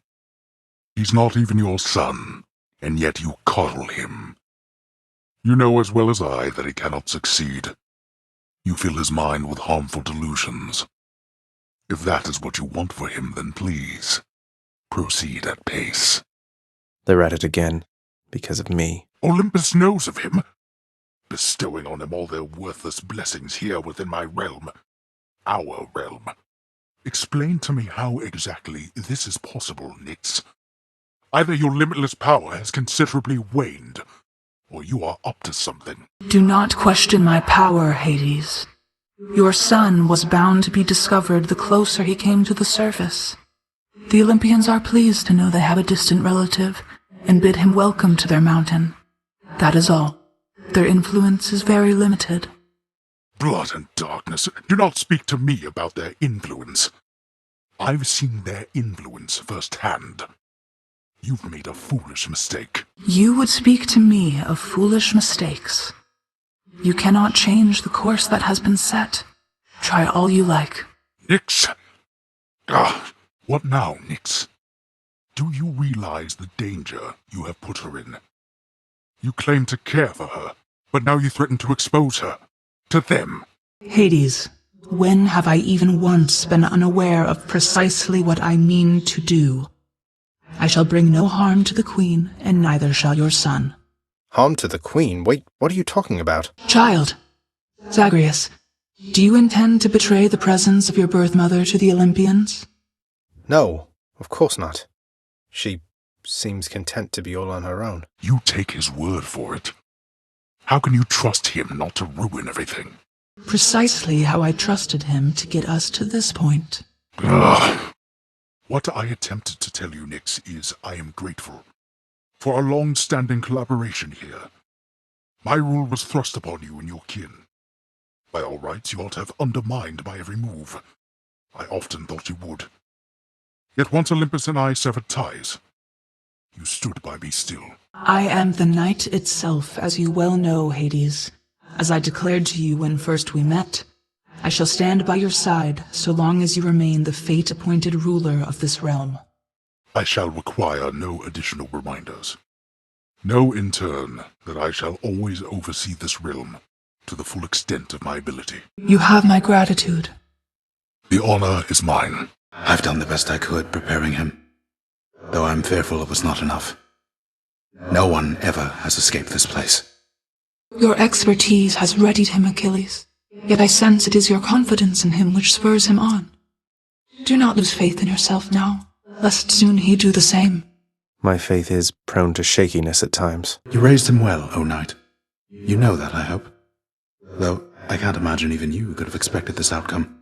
He's not even your son, and yet you coddle him. You know as well as I that he cannot succeed. You fill his mind with harmful delusions. If that is what you want for him, then please, proceed at pace. They're at it again, because of me. Olympus knows of him, bestowing on him all their worthless blessings here within my realm. Our realm. Explain to me how exactly this is possible, Nyx. Either your limitless power has considerably waned, or you are up to something. Do not question my power, Hades. Your son was bound to be discovered the closer he came to the surface. The Olympians are pleased to know they have a distant relative, and bid him welcome to their mountain. That is all. Their influence is very limited. Blood and darkness, do not speak to me about their influence. I've seen their influence firsthand. You've made a foolish mistake. You would speak to me of foolish mistakes. You cannot change the course that has been set. Try all you like. Nyx! What now, Nyx? Do you realize the danger you have put her in? You claim to care for her, but now you threaten to expose her. To them. Hades, when have I even once been unaware of precisely what I mean to do? I shall bring no harm to the Queen, and neither shall your son. Harm to the Queen? Wait, what are you talking about? Child, Zagreus, do you intend to betray the presence of your birth mother to the Olympians? No, of course not. She seems content to be all on her own. You take his word for it. How can you trust him not to ruin everything? Precisely how I trusted him to get us to this point. What I attempted to tell you, Nyx, is I am grateful for our long-standing collaboration here. My rule was thrust upon you and your kin. By all rights, you ought to have undermined my every move. I often thought you would. Yet once Olympus and I severed ties, you stood by me still. I am the night itself, as you well know, Hades. As I declared to you when first we met, I shall stand by your side so long as you remain the fate-appointed ruler of this realm. I shall require no additional reminders. Know in turn that I shall always oversee this realm to the full extent of my ability. You have my gratitude. The honor is mine. I've done the best I could preparing him, though I'm fearful it was not enough. No one ever has escaped this place. Your expertise has readied him, Achilles. Yet I sense it is your confidence in him which spurs him on. Do not lose faith in yourself now, lest soon he do the same. My faith is prone to shakiness at times. You raised him well, O knight. You know that, I hope. Though I can't imagine even you could have expected this outcome.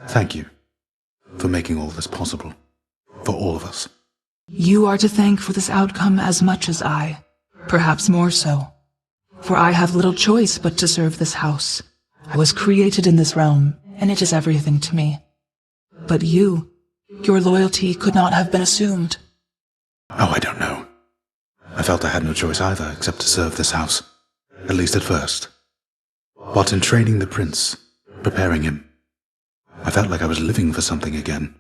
Thank you for making all this possible, for all of us. You are to thank for this outcome as much as I, perhaps more so. For I have little choice but to serve this house. I was created in this realm, and it is everything to me. But your loyalty could not have been assumed. Oh, I don't know. I felt I had no choice either except to serve this house, at least at first. But in training the prince, preparing him, I felt like I was living for something again,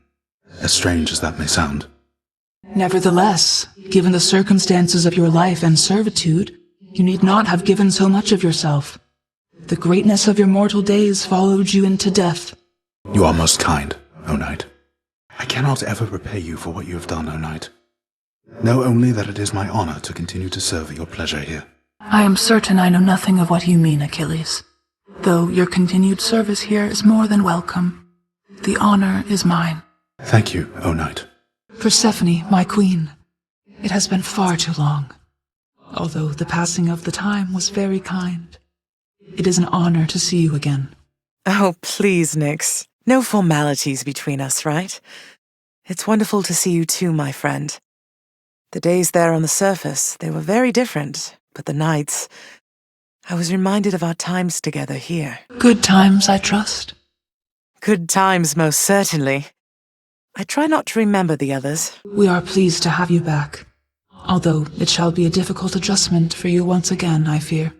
as strange as that may sound. Nevertheless, given the circumstances of your life and servitude, you need not have given so much of yourself. The greatness of your mortal days followed you into death. You are most kind, O knight. I cannot ever repay you for what you have done, O knight. Know only that it is my honor to continue to serve at your pleasure here. I am certain I know nothing of what you mean, Achilles. Though your continued service here is more than welcome. The honor is mine. Thank you, O knight. Persephone, my queen, it has been far too long. Although the passing of the time was very kind. It is an honor to see you again. Oh, please, Nyx. No formalities between us, right? It's wonderful to see you too, my friend. The days there on the surface, they were very different, but the nights... I was reminded of our times together here. Good times, I trust. Good times, most certainly. I try not to remember the others. We are pleased to have you back. Although it shall be a difficult adjustment for you once again, I fear.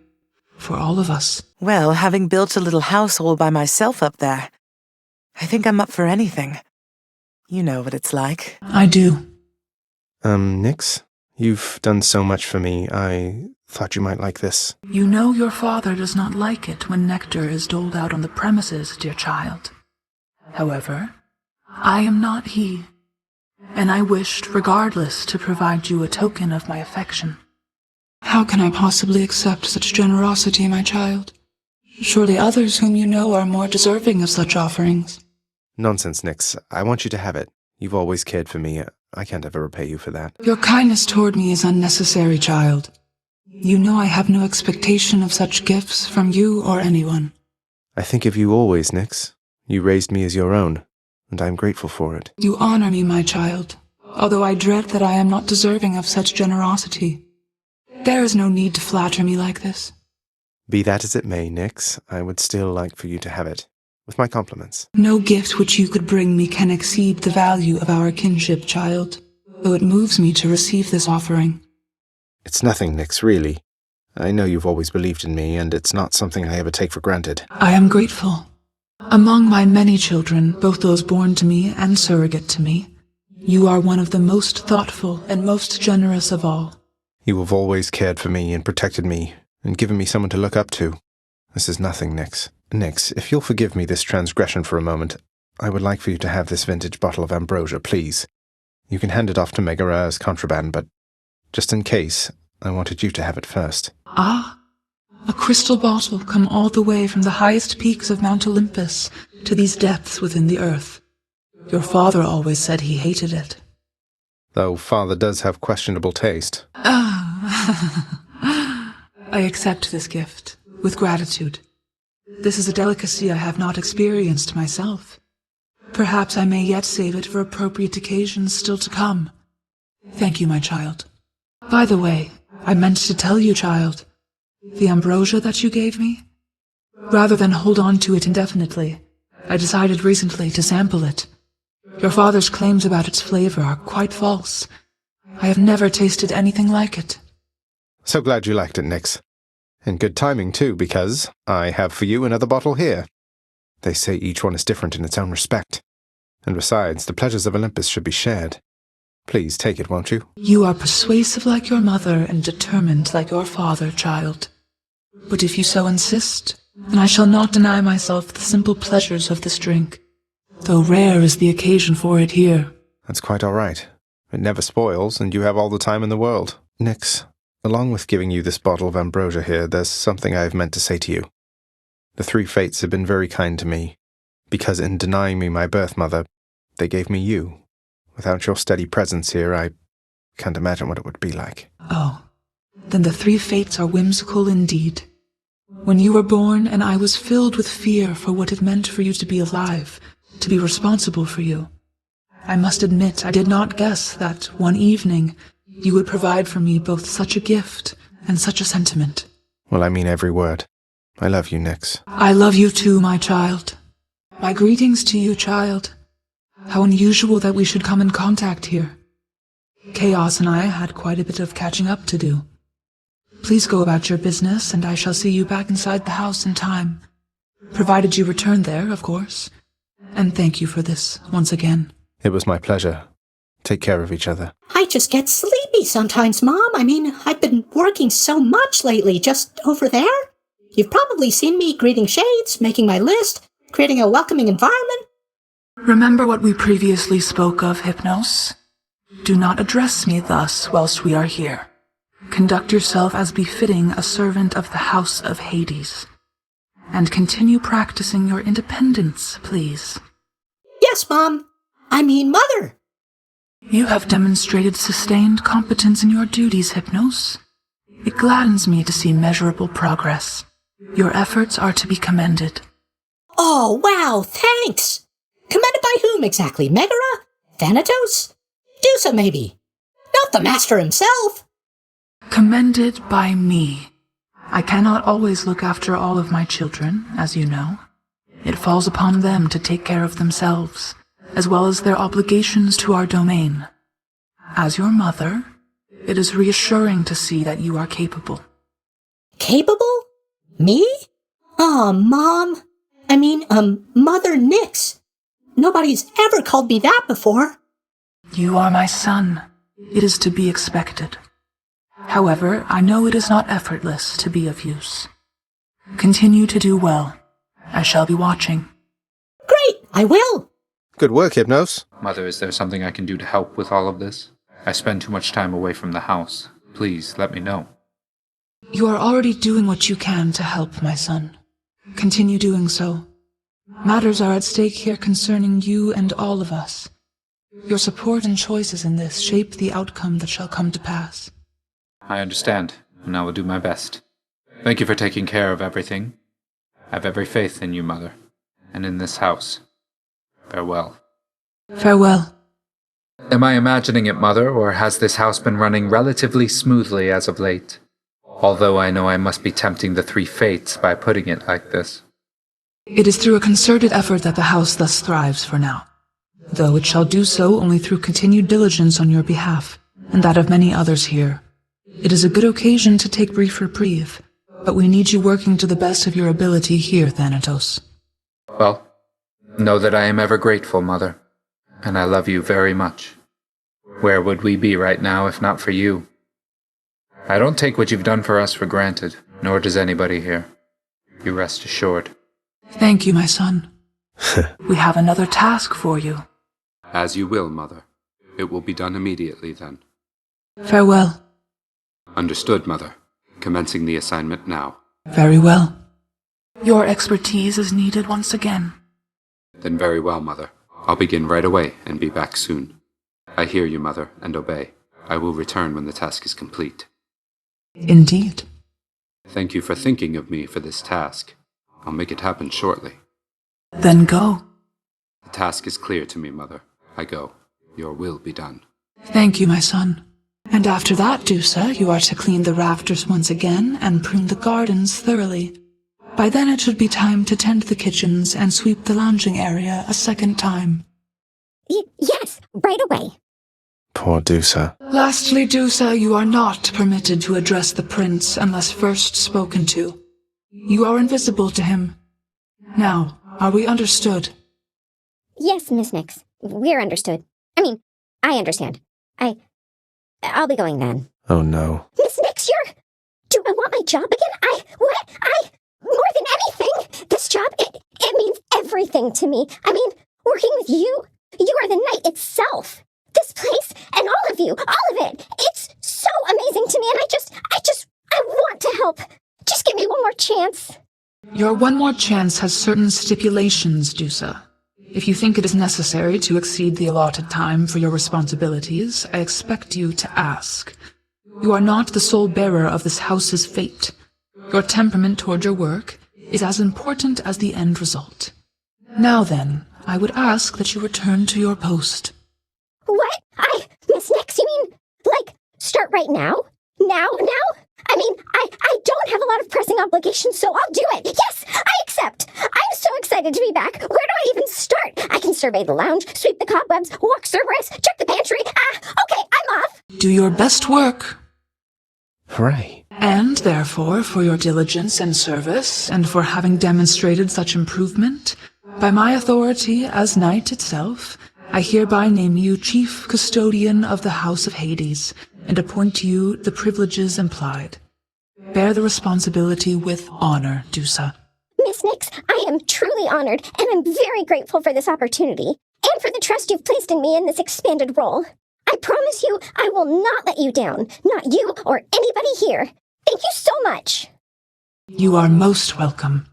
For all of us. Well, having built a little house all by myself up there, I think I'm up for anything. You know what it's like. I do. Nyx, you've done so much for me. I thought you might like this. You know your father does not like it when nectar is doled out on the premises, dear child. However, I am not he, and I wished, regardless, to provide you a token of my affection. How can I possibly accept such generosity, my child? Surely others whom you know are more deserving of such offerings. Nonsense, Nyx. I want you to have it. You've always cared for me. I can't ever repay you for that. Your kindness toward me is unnecessary, child. You know I have no expectation of such gifts from you or anyone. I think of you always, Nyx. You raised me as your own, and I am grateful for it. You honor me, my child, although I dread that I am not deserving of such generosity. There is no need to flatter me like this. Be that as it may, Nyx, I would still like for you to have it, with my compliments. No gift which you could bring me can exceed the value of our kinship, child, though it moves me to receive this offering. It's nothing, Nyx, really. I know you've always believed in me, and it's not something I ever take for granted. I am grateful. Among my many children, both those born to me and surrogate to me, you are one of the most thoughtful and most generous of all. You have always cared for me and protected me, and given me someone to look up to. This is nothing, Nyx. Nyx, if you'll forgive me this transgression for a moment, I would like for you to have this vintage bottle of ambrosia, please. You can hand it off to Megara as contraband, but just in case, I wanted you to have it first. Ah, a crystal bottle come all the way from the highest peaks of Mount Olympus to these depths within the earth. Your father always said he hated it. Though father does have questionable taste. I accept this gift with gratitude. This is a delicacy I have not experienced myself. Perhaps I may yet save it for appropriate occasions still to come. Thank you, my child. By the way, I meant to tell you, child, the ambrosia that you gave me? Rather than hold on to it indefinitely, I decided recently to sample it. Your father's claims about its flavor are quite false. I have never tasted anything like it. So glad you liked it, Nyx. And good timing, too, because I have for you another bottle here. They say each one is different in its own respect. And besides, the pleasures of Olympus should be shared. Please take it, won't you? You are persuasive like your mother and determined like your father, child. But if you so insist, then I shall not deny myself the simple pleasures of this drink, though rare is the occasion for it here. That's quite all right. It never spoils, and you have all the time in the world. Nix, along with giving you this bottle of ambrosia here, there's something I have meant to say to you. The three fates have been very kind to me, because in denying me my birth mother, they gave me you. Without your steady presence here, I can't imagine what it would be like. Oh, then the three fates are whimsical indeed. When you were born, and I was filled with fear for what it meant for you to be alive, to be responsible for you. I must admit I did not guess that one evening you would provide for me both such a gift and such a sentiment. Well, I mean every word. I love you, Nix. I love you too, my child. My greetings to you, child. How unusual that we should come in contact here. Chaos and I had quite a bit of catching up to do. Please go about your business, and I shall see you back inside the house in time. Provided you return there, of course. And thank you for this, once again. It was my pleasure. Take care of each other. I just get sleepy sometimes, Mom. I mean, I've been working so much lately, just over there. You've probably seen me greeting shades, making my list, creating a welcoming environment. Remember what we previously spoke of, Hypnos. Do not address me thus whilst we are here. Conduct yourself as befitting a servant of the House of Hades. And continue practicing your independence, please. Yes, Mom. I mean, Mother. You have demonstrated sustained competence in your duties, Hypnos. It gladdens me to see measurable progress. Your efforts are to be commended. Oh, wow, thanks. Commended by whom exactly? Megara? Thanatos? Dusa, maybe. Not the master himself. Commended by me. I cannot always look after all of my children, as you know. It falls upon them to take care of themselves, as well as their obligations to our domain. As your mother, it is reassuring to see that you are capable. Capable? Me? Oh, Mom. I mean, Mother Nix. Nobody's ever called me that before. You are my son. It is to be expected. However, I know it is not effortless to be of use. Continue to do well. I shall be watching. Great, I will. Good work, Hypnos. Mother, is there something I can do to help with all of this? I spend too much time away from the house. Please, let me know. You are already doing what you can to help, my son. Continue doing so. Matters are at stake here concerning you and all of us. Your support and choices in this shape the outcome that shall come to pass. I understand, and I will do my best. Thank you for taking care of everything. I have every faith in you, Mother, and in this house. Farewell. Farewell. Am I imagining it, Mother, or has this house been running relatively smoothly as of late? Although I know I must be tempting the three fates by putting it like this. It is through a concerted effort that the house thus thrives for now, though it shall do so only through continued diligence on your behalf, and that of many others here. It is a good occasion to take brief reprieve, but we need you working to the best of your ability here, Thanatos. Well, know that I am ever grateful, Mother, and I love you very much. Where would we be right now if not for you? I don't take what you've done for us for granted, nor does anybody here. You rest assured. Thank you, my son. We have another task for you. As you will, Mother. It will be done immediately, then. Farewell. Understood, Mother. Commencing the assignment now. Very well. Your expertise is needed once again. Then very well, Mother. I'll begin right away and be back soon. I hear you, Mother, and obey. I will return when the task is complete. Indeed. Thank you for thinking of me for this task. I'll make it happen shortly. Then go. The task is clear to me, Mother. I go. Your will be done. Thank you, my son. And after that, Dusa, you are to clean the rafters once again and prune the gardens thoroughly. By then it should be time to tend the kitchens and sweep the lounging area a second time. Yes, right away. Poor Dusa. Lastly, Dusa, you are not permitted to address the prince unless first spoken to. You are invisible to him. Now, Are we understood? Yes, Miss Nix. We're understood. I mean, I understand. I'll be going then. Oh no. Miss Nix, do I want my job again? More than anything, this job, it means everything to me. I mean, working with you are the night itself. This place and all of you, all of it, it's so amazing to me, and I want to help. Just give me one more chance. Your one more chance has certain stipulations, Dusa. If you think it is necessary to exceed the allotted time for your responsibilities, I expect you to ask. You are not the sole bearer of this house's fate. Your temperament toward your work is as important as the end result. Now then, I would ask that you return to your post. What? Miss Nix, you mean, start right now? Now? I mean, I don't have a lot of pressing obligations, so I'll do it. Yes, I accept. I'm so excited to be back. Where do I even start? I can survey the lounge, sweep the cobwebs, walk Cerberus, check the pantry. Okay, I'm off. Do your best work. Hooray. And therefore, for your diligence and service, and for having demonstrated such improvement, by my authority as Knight itself, I hereby name you Chief Custodian of the House of Hades, and appoint you the privileges implied. Bear the responsibility with honor, Dusa. Miss Nix, I am truly honored, and I'm very grateful for this opportunity, and for the trust you've placed in me in this expanded role. I promise you, I will not let you down, not you or anybody here. Thank you so much. You are most welcome.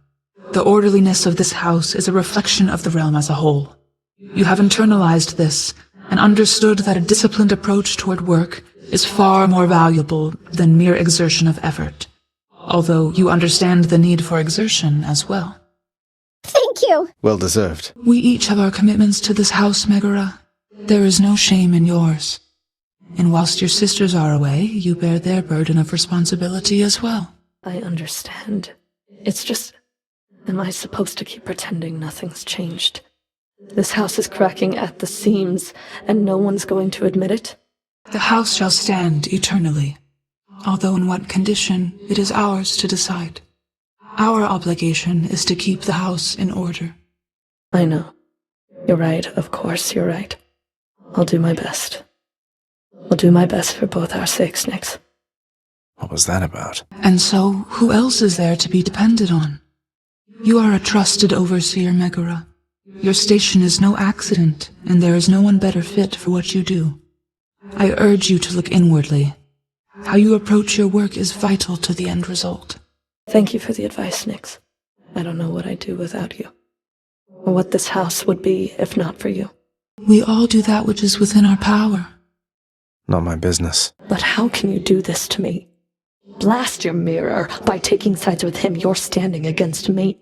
The orderliness of this house is a reflection of the realm as a whole. You have internalized this, and understood that a disciplined approach toward work is far more valuable than mere exertion of effort, although you understand the need for exertion as well. Thank you. Well deserved. We each have our commitments to this house, Megara. There is no shame in yours. And whilst your sisters are away, you bear their burden of responsibility as well. I understand. It's just, am I supposed to keep pretending nothing's changed? This house is cracking at the seams, and no one's going to admit it? The house shall stand eternally, although in what condition it is ours to decide. Our obligation is to keep the house in order. I know. You're right, of course you're right. I'll do my best. I'll do my best for both our sakes, Nix. What was that about? And so, who else is there to be depended on? You are a trusted overseer, Megara. Your station is no accident, and there is no one better fit for what you do. I urge you to look inwardly. How you approach your work is vital to the end result. Thank you for the advice, Nix. I don't know what I'd do without you, or what this house would be if not for you. We all do that which is within our power. Not my business. But how can you do this to me? Blast your mirror. By taking sides with him, you're standing against me.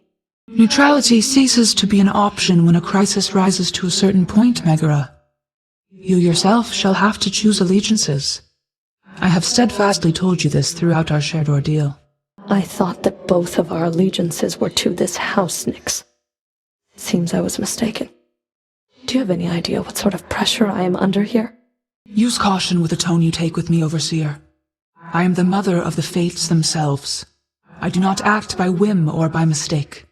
Neutrality ceases to be an option when a crisis rises to a certain point, Megara. You yourself shall have to choose allegiances. I have steadfastly told you this throughout our shared ordeal. I thought that both of our allegiances were to this house, Nix. Seems I was mistaken. Do you have any idea what sort of pressure I am under here? Use caution with the tone you take with me, Overseer. I am the mother of the fates themselves. I do not act by whim or by mistake.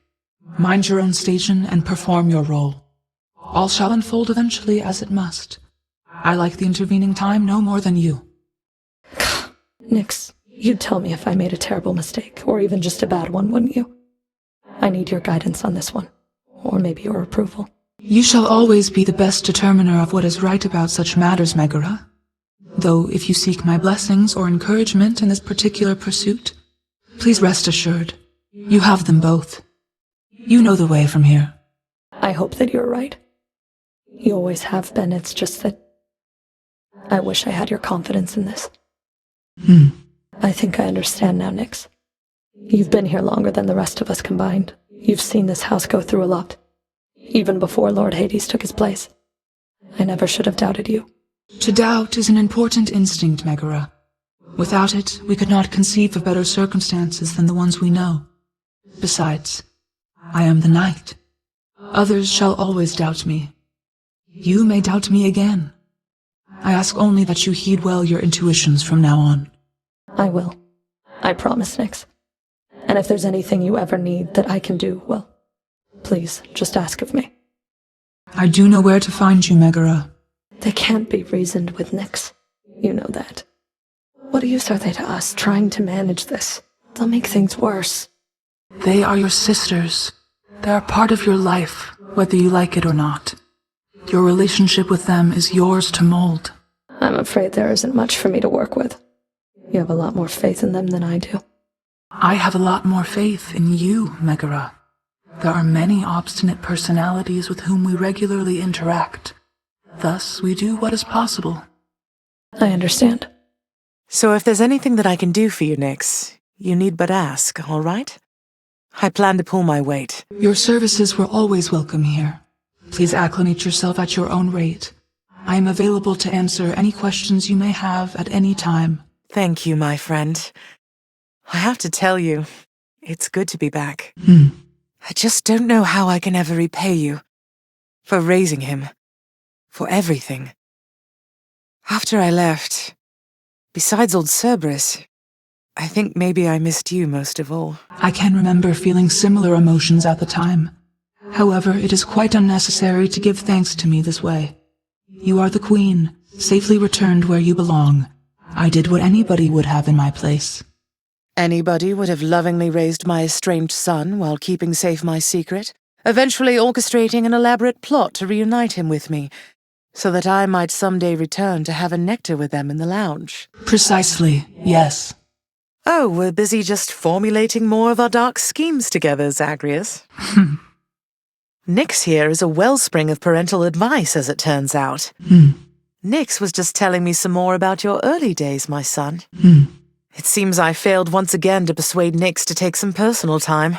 Mind your own station and perform your role. All shall unfold eventually as it must. I like the intervening time no more than you. Nix, you'd tell me if I made a terrible mistake, or even just a bad one, wouldn't you? I need your guidance on this one, or maybe your approval. You shall always be the best determiner of what is right about such matters, Megara. Though if you seek my blessings or encouragement in this particular pursuit, please rest assured, you have them both. You know the way from here. I hope that you're right. You always have been, it's just that I wish I had your confidence in this. I think I understand now, Nix. You've been here longer than the rest of us combined. You've seen this house go through a lot. Even before Lord Hades took his place. I never should have doubted you. To doubt is an important instinct, Megara. Without it, we could not conceive of better circumstances than the ones we know. Besides, I am the knight. Others shall always doubt me. You may doubt me again. I ask only that you heed well your intuitions from now on. I will. I promise, Nix. And if there's anything you ever need that I can do, well, Please, just ask of me. I do know where to find you, Megara. They can't be reasoned with, Nyx. You know that. What use are they to us trying to manage this? They'll make things worse. They are your sisters. They are part of your life, whether you like it or not. Your relationship with them is yours to mold. I'm afraid there isn't much for me to work with. You have a lot more faith in them than I do. I have a lot more faith in you, Megara. There are many obstinate personalities with whom we regularly interact. Thus, we do what is possible. I understand. So if there's anything that I can do for you, Nyx, you need but ask, all right? I plan to pull my weight. Your services were always welcome here. Please acclimate yourself at your own rate. I am available to answer any questions you may have at any time. Thank you, my friend. I have to tell you, it's good to be back. I just don't know how I can ever repay you. For raising him. For everything. After I left, besides old Cerberus, I think maybe I missed you most of all. I can remember feeling similar emotions at the time. However, it is quite unnecessary to give thanks to me this way. You are the queen, safely returned where you belong. I did what anybody would have in my place. Anybody would have lovingly raised my estranged son while keeping safe my secret, eventually orchestrating an elaborate plot to reunite him with me, so that I might someday return to have a nectar with them in the lounge. Precisely, yes. Oh, we're busy just formulating more of our dark schemes together, Zagreus. Nyx here is a wellspring of parental advice, as it turns out. Nyx was just telling me some more about your early days, my son. It seems I failed once again to persuade Nyx to take some personal time.